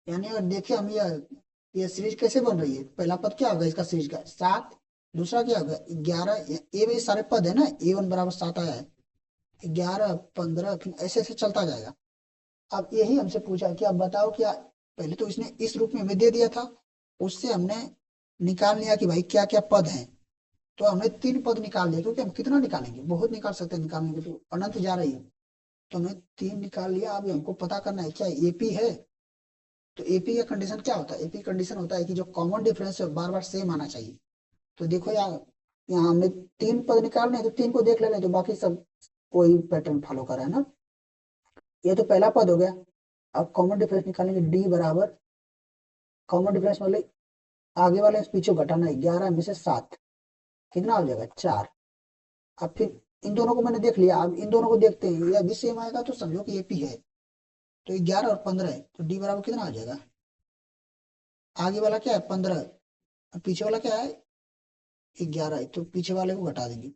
यानी अगर देखिए हम ये सीरीज कैसे बन रही है, पहला पद क्या होगा इसका सीरीज का 7, दूसरा क्या होगा 11, ए में सारे पद है ना, A1 बराबर 7 आया है, 11 15, फिर ऐसे ऐसे चलता जाएगा। अब यही हमसे पूछा कि आप बताओ क्या, पहले तो इसने इस रूप में हमें दे दिया था, उससे हमने निकाल लिया कि भाई क्या क्या पद हैं। तो हमने 3 पद निकाल लिया, क्योंकि हम कितना निकालेंगे, बहुत निकाल सकते हैं, निकालने के तो अनंत जा रही है। तो हमने 3 निकाल लिया। अब हमको पता करना है क्या एपी है। तो एपी का कंडीशन क्या होता है, एपी कंडीशन होता है कि जो कॉमन डिफरेंस है बार बार सेम आना चाहिए। तो देखो यार, यहाँ हमने 3 पद निकालने हैं, तो 3 को देख ले रहे हैं, तो बाकी सब वही पैटर्न फॉलो कर रहा है ना। ये तो पहला पद हो गया। अब कॉमन डिफरेंस निकालेंगे, डी बराबर, कॉमन डिफरेंस मतलब आगे वाले से पीछे घटाना है, 11 में से 7, कितना हो जाएगा 4। अब फिर इन दोनों को मैंने देख लिया, अब इन दोनों को देखते हैं, ये अभी सेम आएगा तो समझो कि एपी है। तो 11 और 15 है, तो डी बराबर कितना आ जाएगा, आगे वाला क्या है 15, और पीछे वाला क्या है 11 है, तो पीछे वाले को घटा देंगे,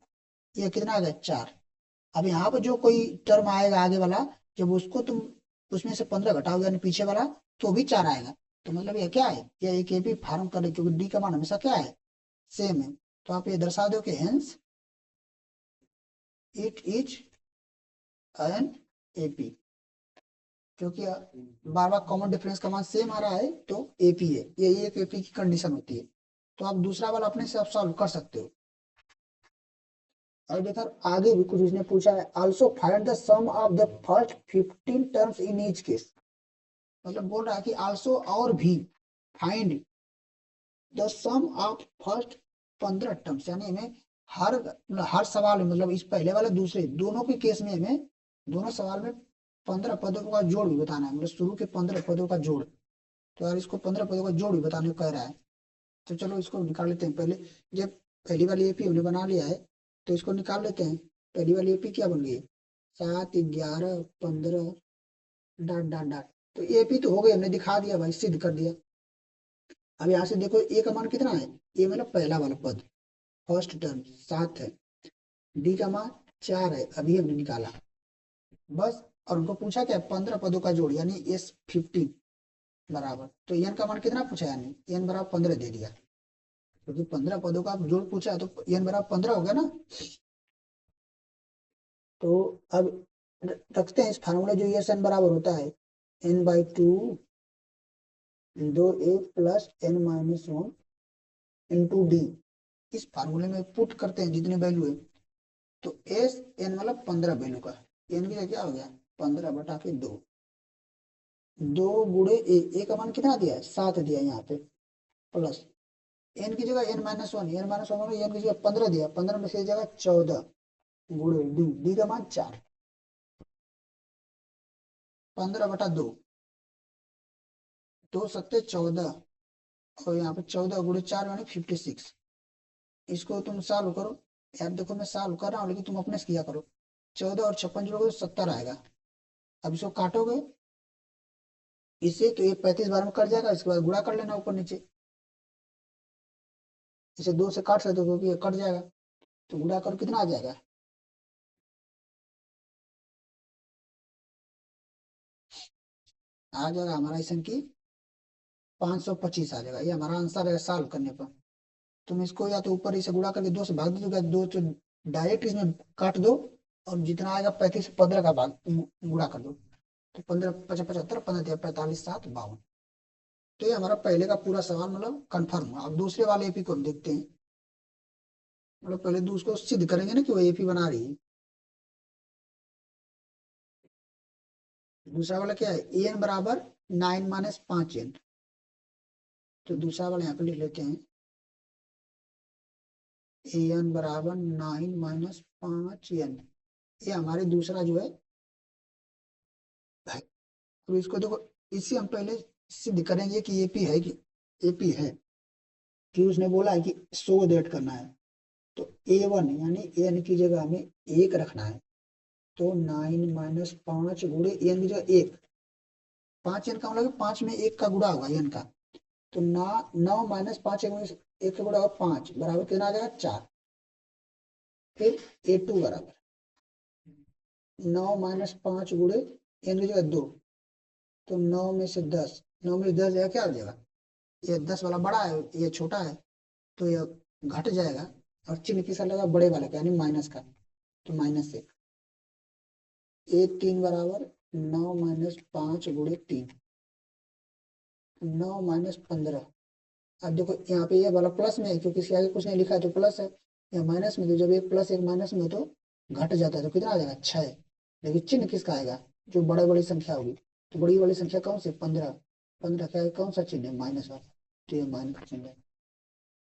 ये कितना आ गया 4। अब यहाँ पर जो कोई टर्म आएगा आगे वाला, जब उसको तुम उसमें से 15 घटाओगे यानी पीछे वाला, तो भी 4 आएगा। तो मतलब ये क्या है, ये एक एपी फार्म करे, क्योंकि डी का मान हमेशा क्या है सेम है। तो आप ये दर्शा दो कि hence it is an AP, क्योंकि बार बार कॉमन डिफरेंस का मान सेम आ रहा है तो एपी है, ये एक एपी की कंडीशन होती है। तो आप दूसरा वाला अपने से आप सॉल्व कर सकते हो। और देखो आगे भी कुछ इसने पूछा है, also find the sum of the first 15 terms in each case. मतलब बोल रहा है कि आल्सो और भी find the sum of first 15 terms, यानी हमें हर सवाल में, मतलब इस पहले वाले दूसरे दोनों के केस में हमें दोनों सवाल में 15 पदों का जोड़ भी बताना है, मतलब शुरू के 15 पदों का जोड़। तो यार इसको 15 पदों का जोड़ भी बताने को कह रहा है। तो चलो इसको निकाल लेते हैं पहले। जब पहली वाली एपी हमने बना लिया है, तो इसको निकाल लेते हैं। पहली वाली एपी क्या बन गई, 7 11 15 डॉट डॉट डॉट। तो एपी तो हो गई, हमने दिखा दिया भाई, सिद्ध कर दिया। अब यहाँ से देखो ए का मान कितना है, ए मतलब पहला वाला पद, फर्स्ट टर्म 7 है, डी का मान 4 है, अभी हमने निकाला बस। और उनको पूछा क्या 15 पदों का जोड़, यानी S15 बराबर, तो एन का मान कितना पूछा, यानी एन बराबर 15 दे दिया, क्योंकि 15 पदों का जोड़ पूछा है, तो एन बराबर 15 हो गया ना। तो अब रखते हैं इस फार्मूला, जो एस एन बराबर होता है n/2 2a + n-1 into D. इस फार्मूले में पुट करते हैं जितनी वैल्यू है, तो एस एन मतलब 15 वैल्यू का, एन की जगह क्या हो गया 15/2, 2 × ए का मान कितना दिया है 7 दिया यहाँ पे, प्लस एन की जगह n-1, n-1 एन की जगह 15 दिया, 15 में से जगह 14 गुणे डी, डी का मान 4, 15/2, 2×7 = 14, और यहाँ पे 14 × 4 यानी 56। इसको तुम सॉल्व करो। यार देखो मैं सॉल्व कर रहा हूँ, लेकिन तुम अपने से किया करो। 14 और 56 जोड़ोगे तो 70 आएगा। अब इसको काटोगे इससे, तो ये 35 बार में कट जाएगा, इसके बाद गुणा कर लेना ऊपर नीचे। इसे 2 से काट सकते हो क्योंकि ये कट जाएगा, तो गुणा करो कितना आ जाएगा, आ जाएगा हमारा इसमें की 525 आ जाएगा। ये हमारा आंसर है सॉल्व करने पर। तुम इसको या तो ऊपर इसे गुणा करके 2 से भाग दीजिएगा, 2 तो डायरेक्ट इसमें काट दो, और जितना आएगा 35 से 15 का भाग गुणा कर दो, तो 15 55 75, 15 45 7 52। तो ये हमारा पहले का पूरा सवाल मतलब कंफर्म हुआ। अब दूसरे वाले एपी को हम देखते हैं, मतलब पहले उसको सिद्ध करेंगे ना कि वो एपी बना रही है। दूसरा वाला क्या है, एन बराबर 9 - 5n। तो दूसरा वाला यहाँ पे लिख लेते हैं, एन बराबर 9 - 5n। ये हमारे दूसरा जो है। तो इसको देखो, इससे हम पहले सिद्ध करेंगे कि एपी है, कि एपी है। कि उसने बोला है कि शो दैट करना है, तो A1 यानी एन की जगह हमें 1 रखना है। तो 9 माइनस 5 गुड़े एन की जगह 1, 5 एन का मतलब 5 में 1 का गुड़ा होगा एन का। तो 9 माइनस 5 एक का गुड़ा होगा 5 बराबर कितना आ जाएगा 4। फिर A2 बराबर 9 माइनस 5 गुड़े एन की जगह 2, तो 9 में से 10, 9 में से 10 जाएगा क्या हो जाएगा, ये 10 वाला बड़ा है ये छोटा है, तो ये घट जाएगा। और चिन्ह किसका लगा, बड़े वाले का यानी माइनस का, तो माइनस से A3 बराबर 9 माइनस 5 गुड़े 3, 9 माइनस 15। अब देखो यहाँ पे ये वाला प्लस में है क्योंकि इसके आगे कुछ नहीं लिखा है तो प्लस है, या माइनस में, तो जब एक प्लस एक माइनस में हो तो घट जाता है, तो कितना आ जाएगा 6। लेकिन चिन्ह किसका आएगा, जो बड़े बड़ी संख्या होगी, तो बड़ी वाली संख्या कौन सी 15, 15 का कौन सा चिन्ह है, माइनस वाला, तो ये माइनस का चिन्ह है।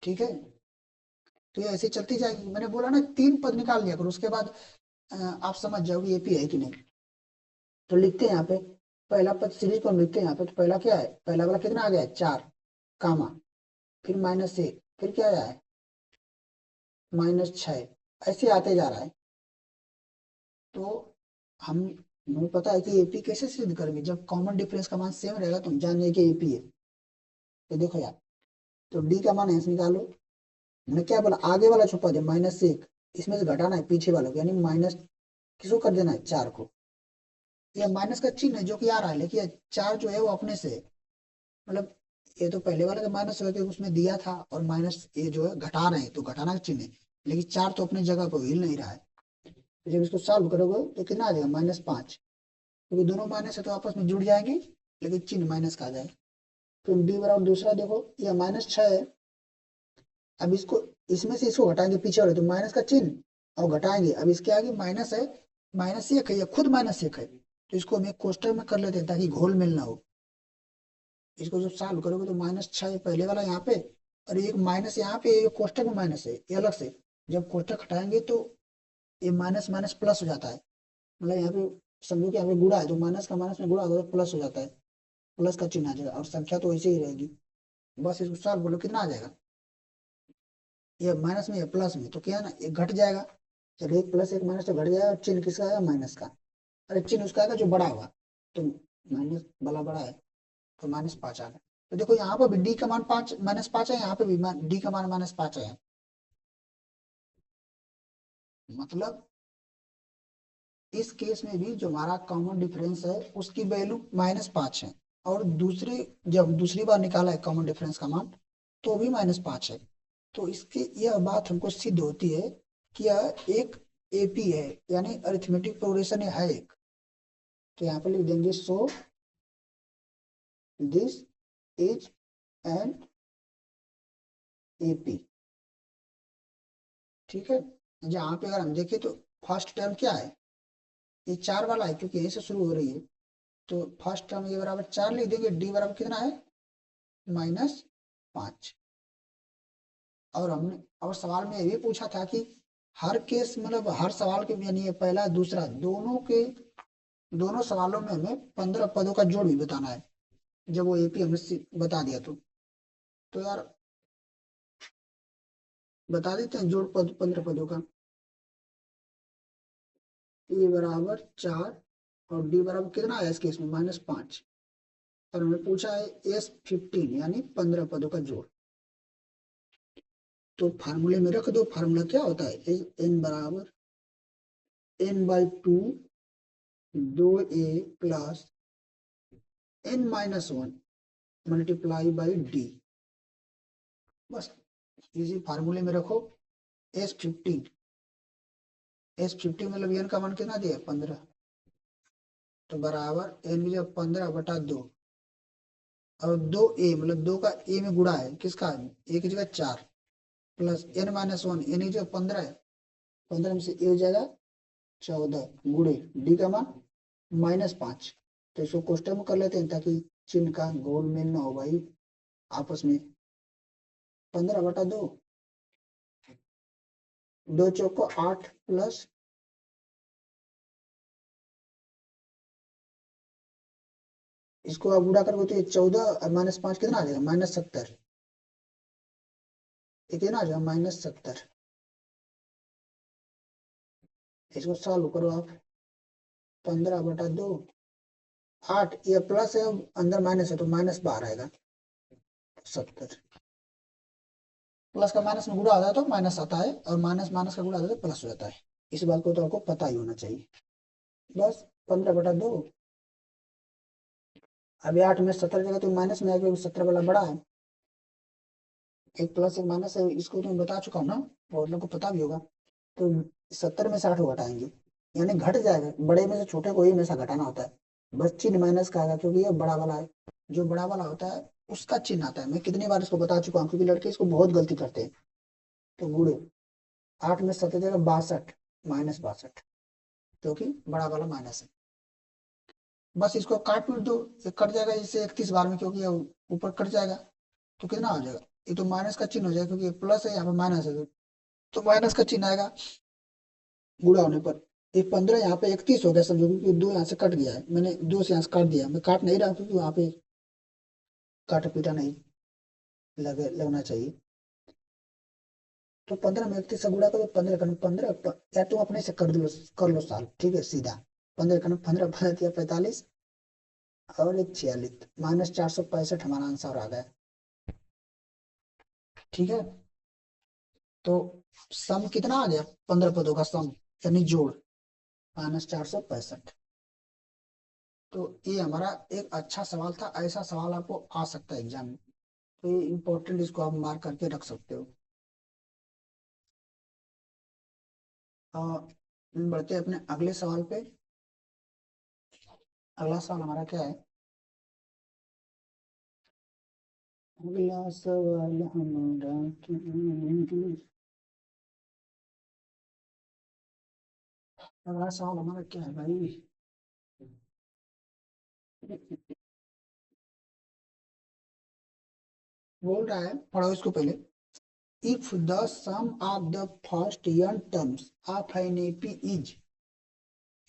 ठीक है, तो ये ऐसे चलती जाएगी। मैंने बोला ना 3 पद निकाल लिया करो, उसके बाद आप समझ जाओगे एपी है कि नहीं। तो लिखते हैं यहाँ पे पहला पद सीरीज को हम लिखते हैं यहाँ पे, तो पहला क्या है, पहला वाला कितना आ गया है 4 कामा, फिर -1, फिर क्या आया है -6, ऐसे आते जा रहा है। तो हम हमें पता है कि एपी कैसे सिद्ध करेंगे, जब कॉमन डिफरेंस का मान सेम रहेगा तो हम जान जाएंगे कि एपी है। तो देखो यार, तो डी का मान ऐसे निकालो, मैंने क्या बोला आगे वाला छुपा दे -1, इसमें से घटाना है पीछे वालों को, यानी माइनस किसको कर देना है 4 को। ये माइनस का चिन्ह है जो कि आ रहा है, लेकिन ये 4 जो है वो अपने से है। मतलब ये तो पहले वाला का माइनस होकर उसमें दिया था, और माइनस ये जो है घटा रहे हैं तो घटाना का चिन्ह है, लेकिन 4 तो अपनी जगह पर हिल नहीं रहा है। तो जब इसको सॉल्व करोगे तो कितना आ जाएगा -5, क्योंकि दोनों माइनस है तो आपस में जुड़ जाएंगे, लेकिन चिन्ह माइनस का आ जाएगा। तो डी बराबर दूसरा देखो, यह -6 है। अब इसको इसमें से इसको घटाएंगे पीछे वाले, तो माइनस का चिन्ह और घटाएंगे, अब इसके आगे माइनस है, -1 है, या खुद -1 है, तो इसको हम एक कोष्टक में कर लेते हैं ताकि घोल मिल ना हो। इसको जब सॉल्व करोगे तो -6 पहले वाला यहाँ पे, और एक माइनस यहाँ पे, ये कोष्टक में माइनस है ये अलग से, जब कोष्टक हटाएंगे तो ये माइनस माइनस प्लस हो जाता है। मतलब यहाँ पे समझो कि यहाँ पे गुणा है, तो माइनस का माइनस में गुणा होगा तो प्लस हो जाता है, प्लस का चिन्ह आ जाएगा, और संख्या तो वैसे ही रहेगी। बस इसको सॉल्व बोलो कितना आ जाएगा, ये माइनस में या प्लस में, तो क्या है ना ये घट जाएगा। जब एक प्लस एक माइनस तो घट जाएगा, और चिन्ह किसका आएगा माइनस का, अरे चिन्ह उसका आएगा जो बड़ा होगा, तो माइनस वाला बड़ा है, तो -5 आ गया। तो देखो यहाँ पर भी डी का मान 5 -5 है, यहाँ पे भी डी का मान -5 है। मतलब इस केस में भी जो हमारा कॉमन डिफरेंस है उसकी वैल्यू -5 है, और दूसरी जब दूसरी बार निकाला है कॉमन डिफरेंस का मान तो भी -5 है। तो इसकी यह बात हमको सिद्ध होती है कि यह एक एपी है, यानी अरिथमेटिक प्रोग्रेशन है एक। तो यहाँ पे लिख देंगे so this is an AP. ठीक है, जहाँ पे अगर हम देखें तो फर्स्ट टर्म क्या है, ये 4 वाला है क्योंकि यहीं से शुरू हो रही है, तो फर्स्ट टर्म ये बराबर 4 लिख देंगे, डी बराबर कितना है -5। और हमने और सवाल में ये भी पूछा था कि हर केस मतलब हर सवाल के, यानी ये पहला दूसरा दोनों के, दोनों सवालों में हमें 15 पदों का जोड़ भी बताना है। जब वो एपी हमने बता दिया तो यार बता देते हैं जोड़ पद 15 पदों का। ए बराबर 4 और डी बराबर कितना है इस केस में -5, और हमें पूछा है S15 यानी 15 पदों का जोड़। तो फार्मूले में रख दो, फार्मूला क्या होता है, एन बराबर n/2 2a plus n-1 multiply by D. बस इसी फार्मूले में रखो S15 मतलब एन का मान कितना दिया 15, तो बराबर एन की जगह 15/2, और 2a मतलब 2 का a में गुणा है किसका, a की जगह 4 प्लस n-1, एन की जगह 15 है, 15 में से a हो जाएगा 14 गुणे डी का मान -5। तो इसको कोष्टक में कर लेते हैं ताकि चिन्ह का गोल मेल ना हो भाई आपस में। 15/2, 2 चौको 8 प्लस इसको आप गुणा करोगे तो ये 14 और -5 कितना आ जाएगा -70, ये कितना आ जाएगा -70। इसको सॉल्व करो आप, 15/2 8, ये प्लस है अंदर माइनस है तो माइनस बाहर आएगा 70। प्लस का माइनस में गुणा होता है तो माइनस आता है, और माइनस माइनस का गुणा होता है तो प्लस हो जाता है। इस बात को तो आपको पता ही होना चाहिए। बस 15/2। अभी 8 में 70 जगह तो माइनस में आएगा, 70 वाला बड़ा है। एक प्लस एक माइनस है, इसको तो मैं बता चुका हूँ ना, और लोग को पता भी होगा। तो 70 में से 8 को घटाएंगे, यानी घट जाएगा। बड़े में से छोटे को ही हमेशा घटाना होता है। बस चिन्ह माइनस का आएगा क्योंकि ये बड़ा वाला है। जो बड़ा वाला होता है उसका चिन्ह आता है। मैं कितनी बार इसको बता चुका हूँ, क्योंकि लड़के इसको बहुत गलती करते हैं। तो गुणे 8 में 70 जगह 62 माइनस 62, क्योंकि बड़ा वाला माइनस है। बस इसको काट पीट दो, ये कट जाएगा इससे 31 बार में, क्योंकि ये ऊपर कट जाएगा। तो कितना हो जाएगा, ये तो माइनस का चिन्ह हो जाएगा, क्योंकि प्लस है यहाँ पे माइनस है, तो माइनस का चिन्ह आएगा गुणा होने पर। ये 15 यहाँ पे 31 हो गया समझो, क्योंकि 2 यहाँ से कट गया है, मैंने 2 से यहाँ से काट दिया। मैं काट नहीं रहा क्योंकि वहाँ पे काटा पीटा नहीं लगना चाहिए। तो 15 में 31 से गुणा करो, 15 कन 15, या तुम अपने से कर लो साल, ठीक है सीधा। 15 कन 15, 15 45 और एक 46, -465 हमारा आंसर आ गया। ठीक है, तो सम कितना आ गया, 15 पदों का सम, यानी जोड़, -465। तो ये हमारा एक अच्छा सवाल था। ऐसा सवाल आपको आ सकता है एग्जाम में, तो ये इम्पोर्टेंट, इसको आप मार्क करके रख सकते हो। बढ़ते हैं अपने अगले सवाल पे। अगला सवाल हमारा क्या है, अगला सवाल हमारा क्या है? अगला सवाल हमारा क्या है भाई, बोल रहा है, पढ़ो इसको पहले। If the sum of the first n terms of an AP is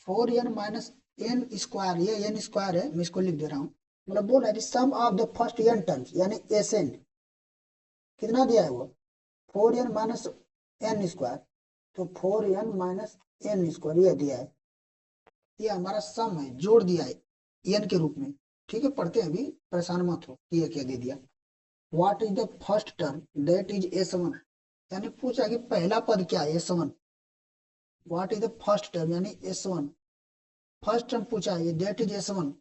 4n minus n square, ये एन स्क्वायर है, मैं इसको लिख दे रहा हूँ। मतलब बोल रहा है sum of the first n terms, यानी एस एन कितना दिया है वो, 4n माइनस एन स्क्वायर। तो 4n माइनस एन स्क्वायर ये दिया है, ये हमारा सम है, जोड़ दिया है एन के रूप में। ठीक है, पढ़ते हैं अभी, परेशान मत हो कि ये क्या दे दिया। What is the first term that is S1, यानी पूछा कि पहला पद क्या है, S1। What is the first term यानी S1, फर्स्ट टर्म पूछा है, दैट इज S1।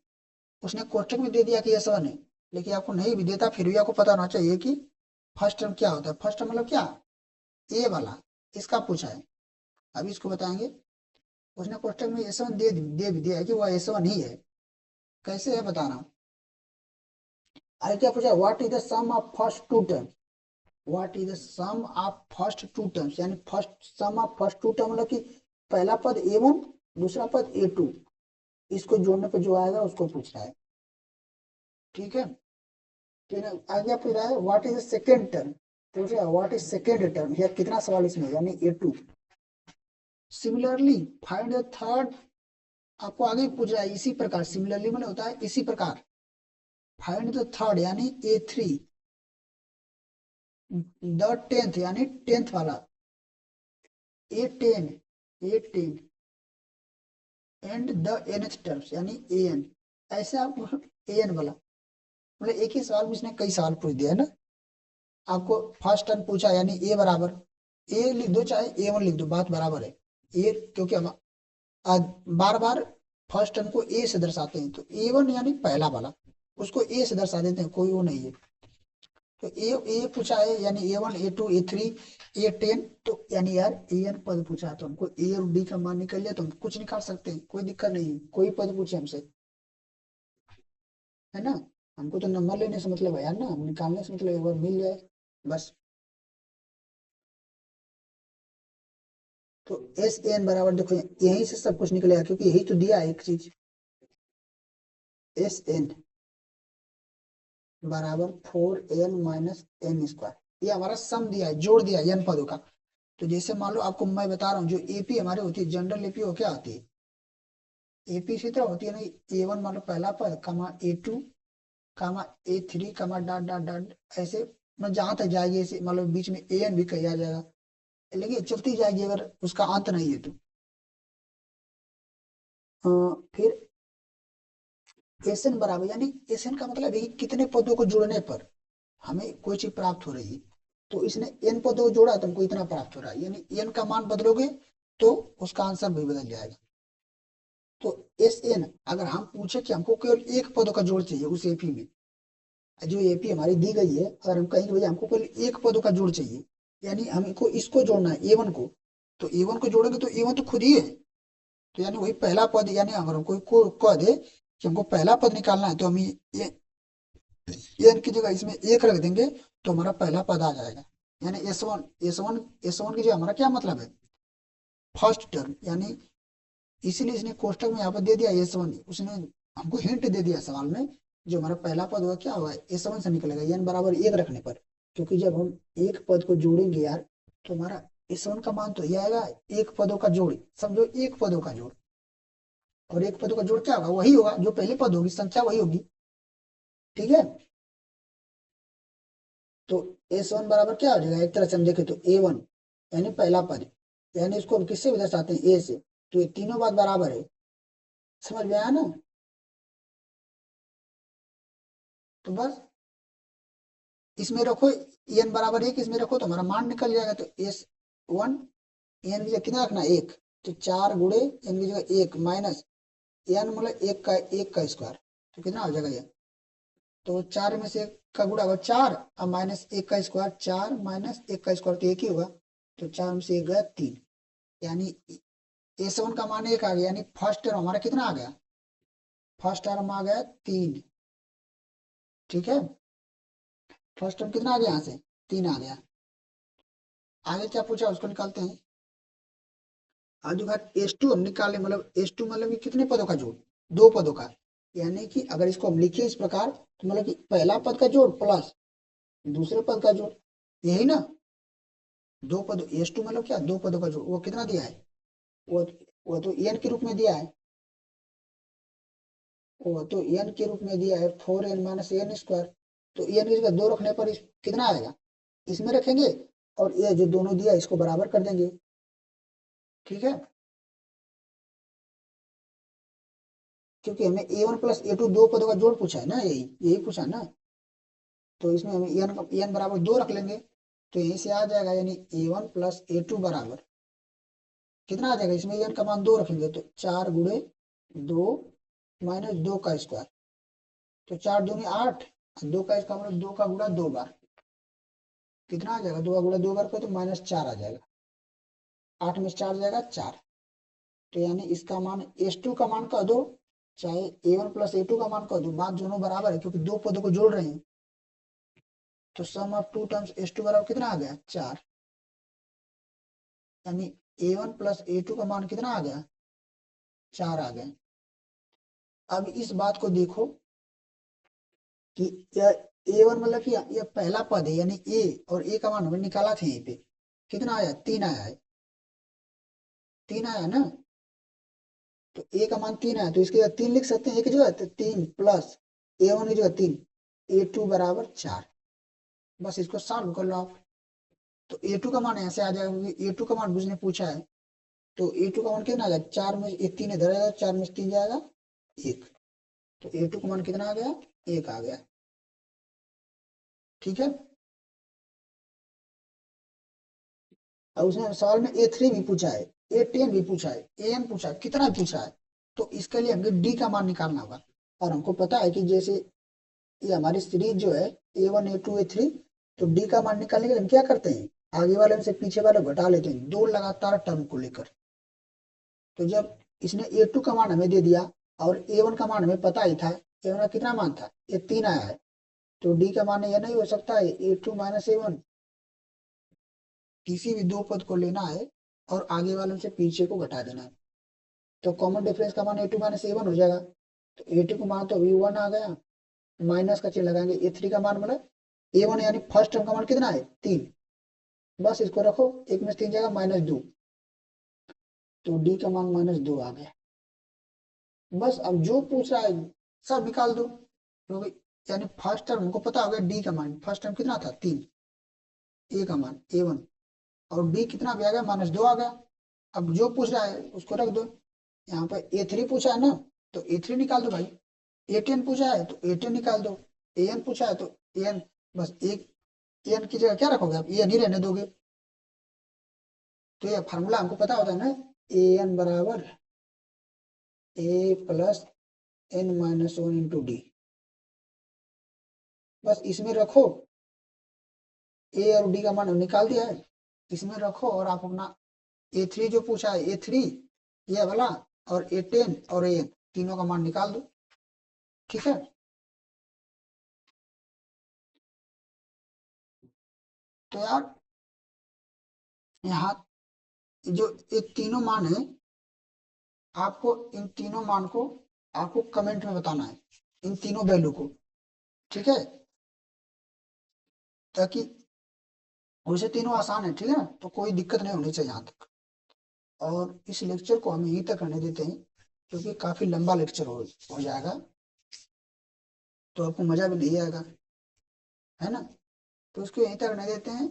उसने क्वेश्चन में दे दिया कि S1 है, लेकिन आपको नहीं भी देता फिर भी आपको पता होना चाहिए कि फर्स्ट टर्म क्या होता है। फर्स्ट टर्म मतलब क्या, ए वाला, इसका पूछा है। अभी इसको बताएंगे। उसने क्वेश्चन में S1 दे भी दिया है कि वह S1 ही है। कैसे है बताना। आगे क्या पूछा, what is the sum of first two term, what is the sum of first two terms, यानी first sum of first two term मतलब कि पहला पद A1, दूसरा पद A2, इसको जोड़ने पे जो आएगा उसको पूछ रहा है। ठीक है, फिर आगे पूछ रहा है what is the second term, पूछ रहा है व्हाट इज सेकेंड टर्म, या कितना सवाल इसमें, यानी A2। Similarly find the third, आपको आगे पूछ रहा है इसी प्रकार, सिमिलरली मैंने होता है इसी प्रकार। फाइंड द थर्ड यानी A3, द टेंथ यानी टेंथ वाला, A10, A10 and the nth terms यानी an। ऐसे आप an वाला, मतलब एक ही सवाल में इसने कई सवाल पूछ दिया है ना। आपको फर्स्ट टर्म पूछा यानी a बराबर, a लिख दो चाहे A1 लिख दो, बात बराबर है। ए, क्योंकि हम आज बार बार फर्स्ट टर्म को a से दर्शाते हैं, तो A1 यानी पहला वाला, उसको a से दर्शा देते हैं, कोई वो नहीं है। तो ए पूछा है यानी A1 A2 A3 A10, तो यानी यार an पद पूछा है, तो हमको a और d का मान निकल लिया तो हम कुछ निकाल सकते हैं, कोई दिक्कत नहीं है। कोई पद पूछे हमसे, है ना, हमको तो नंबर लेने से मतलब है यार ना, हम निकालने से मतलब एक बार मिल जाए बस। तो SN बराबर देखो यहीं से सब कुछ निकलेगा, क्योंकि यही तो दिया है एक चीज। SN बराबर 4n माइनस एन स्क्वायर, ये हमारा सम दिया है, जोड़ दिया है n पदों का। तो जैसे मान लो आपको मैं बता रहा हूँ, जो एपी हमारे होती है जनरल एपी, वो क्या आती है, एपी इसी तरह होती है ना। A1 मान लो पहला पद, कमा A2, कमा A3, कमा डॉट डॉट डॉट, ऐसे मतलब जहां तक जाएगी ऐसे, मतलब बीच में an भी कहा जाएगा, लेकिन चलती जाएगी अगर उसका अंत नहीं है तो। फिर एस एन बराबर, यानी एस एन का मतलब है कि कितने पदों को जोड़ने पर हमें कोई चीज प्राप्त हो रही है। तो इसने एन पदों को जोड़ा तो हमको इतना प्राप्त हो रहा है, यानी एन का मान बदलोगे तो उसका आंसर भी बदल जाएगा। तो एस एन, अगर हम पूछे कि हमको केवल एक पदों का जोड़ चाहिए उस एपी में, जो एपी हमारी दी गई है, अगर हम कहेंगे भैया हमको केवल एक पदों का जोड़ चाहिए, यानी हमको इसको जोड़ना है ए वन को, तो ए वन को जोड़ेंगे तो ए वन तो खुद ही है, तो यानी वही पहला पद, यानी अगर हमको को कह दे कि हमको पहला पद निकालना है तो हम ये एन की जगह इसमें एक रख देंगे तो हमारा पहला पद आ जाएगा। यानी एस वन की जगह हमारा क्या मतलब है, फर्स्ट टर्म, यानी इसीलिए इसने कोष्टक में यहाँ पर दे दिया एस वन, उसने हमको हिंट दे दिया सवाल में, जो हमारा पहला पद होगा क्या होगा, एस वन से निकलेगा एन बराबर एक रखने पर, क्योंकि जब हम एक पद को जोड़ेंगे यार तो हमारा एस वन का मान तो ये आएगा, एक पदों का जोड़, समझो एक पदों का जोड़, और एक पदों का जोड़ क्या होगा, वही होगा जो पहले पद होगी, संख्या वही होगी। ठीक है, तो एस वन बराबर क्या हो जाएगा, एक तरह से हम देखें तो ए वन, यानी पहला पद, यानी इसको हम किससे दर्शाते हैं, ए से, तो ये तीनों बात बराबर है। समझ में आया ना, तो बस इसमें रखो एन बराबर एक, इसमें रखो तो हमारा मान निकल जाएगा, तो एस वन, एन की जगह कितना रखना एक, तो चार गुड़े एन की जगह एक माइनस एन मतलब एक का स्क्वायर, तो कितना हो जाएगा ये, तो चार में से एक का गुणा होगा चार, अब माइनस एक का स्क्वायर, चार माइनस एक का स्क्वायर तो एक ही होगा, तो चार में से एक गया तीन, यानी एस वन का मान एक आ गया, यानी फर्स्ट टर्म हमारा कितना आ गया, फर्स्ट टर्म आ गया तीन। ठीक है, फर्स्ट टर्म कितना आ गया यहाँ से, तीन आ गया। आगे क्या पूछा उसको निकालते हैं। आज बार एस टू हम निकाले, मतलब एस टू मतलब कि कितने पदों का जोड़, दो पदों का, यानी कि अगर इसको हम लिखे इस प्रकार तो मतलब कि पहला पद का जोड़ प्लस दूसरे पद का जोड़, यही ना, दो पद, एस टू मतलब क्या, दो पदों का जोड़, वो कितना दिया है, वो वो तो एन के रूप में दिया है, वो तो एन के रूप में दिया है, four n minus n square, तो एन की जगह दो रखने पर कितना आएगा, इसमें रखेंगे, और ये जो दोनों दिया इसको बराबर कर देंगे। ठीक है, क्योंकि हमें ए वन प्लस ए टू दो पदों का जोड़ पूछा है ना, यही यही पूछा है ना, तो इसमें हम एन बराबर दो रख लेंगे, तो यहीं से आ जाएगा, यानी a one plus a to बराबर कितना आ जाएगा, इसमें एन का मान दो रखेंगे तो चार गुड़े दो माइनस दो का स्क्वायर, तो चार दूनी आठ, दो का इसका मतलब दो का गुणा दो बार, कितना आ जाएगा, दो का गुणा दो बार को तो माइनस चार आ जाएगा, आठ में से चार जाएगा चार, तो यानी इसका मान एस टू का मान कह दो, चाहे ए वन प्लस ए टू का मान कह दो, बात दोनों बराबर है क्योंकि दो पदों को जोड़ रहे हैं, तो sum of two terms s two बराबर कितना आ गया, चार, यानी a one plus a two का मान कितना आ गया, चार आ गया। अब इस बात को देखो कि ए वन मतलब कि यह पहला पद है, यानी ए, और ए का मान हमने निकाला था यहीं पे, कितना आया, तीन आया है, तीन आया ना, तो ए का मान तीन आया, तो इसकी जगह तीन लिख सकते हैं एक जगह, तो तीन प्लस ए वन की जगह तीन, ए टू बराबर चार, बस इसको सॉल्व कर लो आप, तो ए टू का मान ऐसे आ जाएगा क्योंकि ए टू का मान उसने पूछा है, तो ए टू का मान कितना आ जाएगा, चार में एक तीन इधर आएगा, चार में तीन जाएगा एक, तो ए टू का मान कितना आ गया, एक आ गया। ठीक है, और उसने सवाल में ए थ्री भी पूछा है, ए टेन भी पूछा है, ए एन पूछा है, कितना पूछा है, तो इसके लिए हमें डी का मान निकालना होगा, और हमको पता है कि जैसे ये हमारी सीरीज जो है a one a two a three, तो डी का मान निकालने के लिए हम क्या करते हैं, आगे वाले में से पीछे वाले घटा लेते हैं, दो लगातार टर्म को लेकर, तो जब इसने ए टू का मान हमें दे दिया और ए वन का मान हमें पता ही था, ए वन का कितना मान था, ये तीन आया है, तो डी का मान यह नहीं हो सकता है a to minus A one, किसी भी दो पद को लेना है और आगे वालों से पीछे को घटा देना है, तो कॉमन डिफरेंस का मान ए टू माइनस ए वन हो जाएगा, तो ए टू का मान तो अभी वन आ गया, माइनस का चिन्ह लगाएंगे, ए थ्री का मान मतलब ए वन, यानी फर्स्ट टर्म का मान कितना है, तीन, बस इसको रखो, एक में से तीन जाएगा माइनस दो, तो डी का मान माइनस दो आ गया। बस अब जो पूछ रहा है सब निकाल दो, क्योंकि यानी फर्स्ट टर्म हमको पता हो गया, डी का मान फर्स्ट टर्म कितना था तीन, ए का मान ए वन, और डी कितना भी आ गया, माइनस दो आ गया, अब जो पूछ रहा है उसको रख दो, यहाँ पर A3 पूछा है ना, तो A3 निकाल दो भाई। A10 पूछा है तो A10 निकाल दो। AN पूछा है तो AN, बस एक AN की जगह क्या रखोगे आप, AN ही रहने दोगे। तो ये फार्मूला हमको पता होता है ना, AN बराबर A प्लस N-1 × D। बस इसमें रखो, A और D का मान निकाल दिया है, इसमें रखो और आप अपना A3 जो पूछा है, A3 ये वाला, और A10 और AN तीनों का मान निकाल दो। ठीक है, तो यार यहाँ जो ये तीनों मान है, आपको इन तीनों मान को आपको कमेंट में बताना है, इन तीनों वैल्यू को। ठीक है, ताकि वैसे तीनों आसान है, ठीक है ना, तो कोई दिक्कत नहीं होनी चाहिए यहाँ तक। और इस लेक्चर को हम यहीं तक करने देते हैं, क्योंकि काफी लंबा लेक्चर हो जाएगा, तो आपको मजा भी नहीं आएगा, है ना। तो इसको यहीं तक करने देते हैं।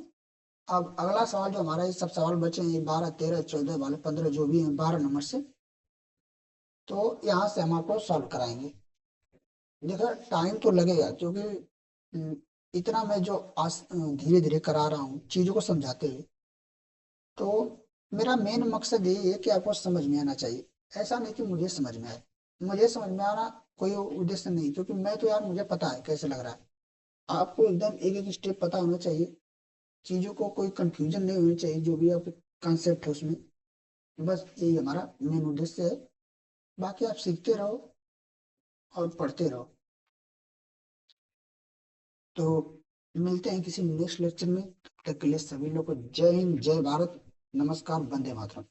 अब अगला सवाल जो हमारा, ये सब सवाल बचे हैं 12 13 14 वाले 15 जो भी हैं 12 नंबर से, तो यहाँ से हम आपको सॉल्व कराएंगे। देखो टाइम तो लगेगा, क्योंकि हम्म, इतना मैं जो धीरे धीरे करा रहा हूँ चीजों को समझाते हुए, तो मेरा मेन मकसद यही है कि आपको समझ में आना चाहिए। ऐसा नहीं कि मुझे समझ में आए, मुझे समझ में आना कोई उद्देश्य नहीं, क्योंकि मैं तो यार मुझे पता है कैसे लग रहा है। आपको एकदम एक एक स्टेप पता होना चाहिए, चीजों को कोई कंफ्यूजन नहीं होनी चाहिए, जो भी आपको कंसेप्ट है उसमें। बस यही हमारा मेन उद्देश्य है। बाकी आप सीखते रहो और पढ़ते रहो। तो मिलते हैं किसी नेक्स्ट लेक्चर में, तब तक के लिए सभी लोग को जय हिंद, जय भारत, नमस्कार, वंदे मातरम।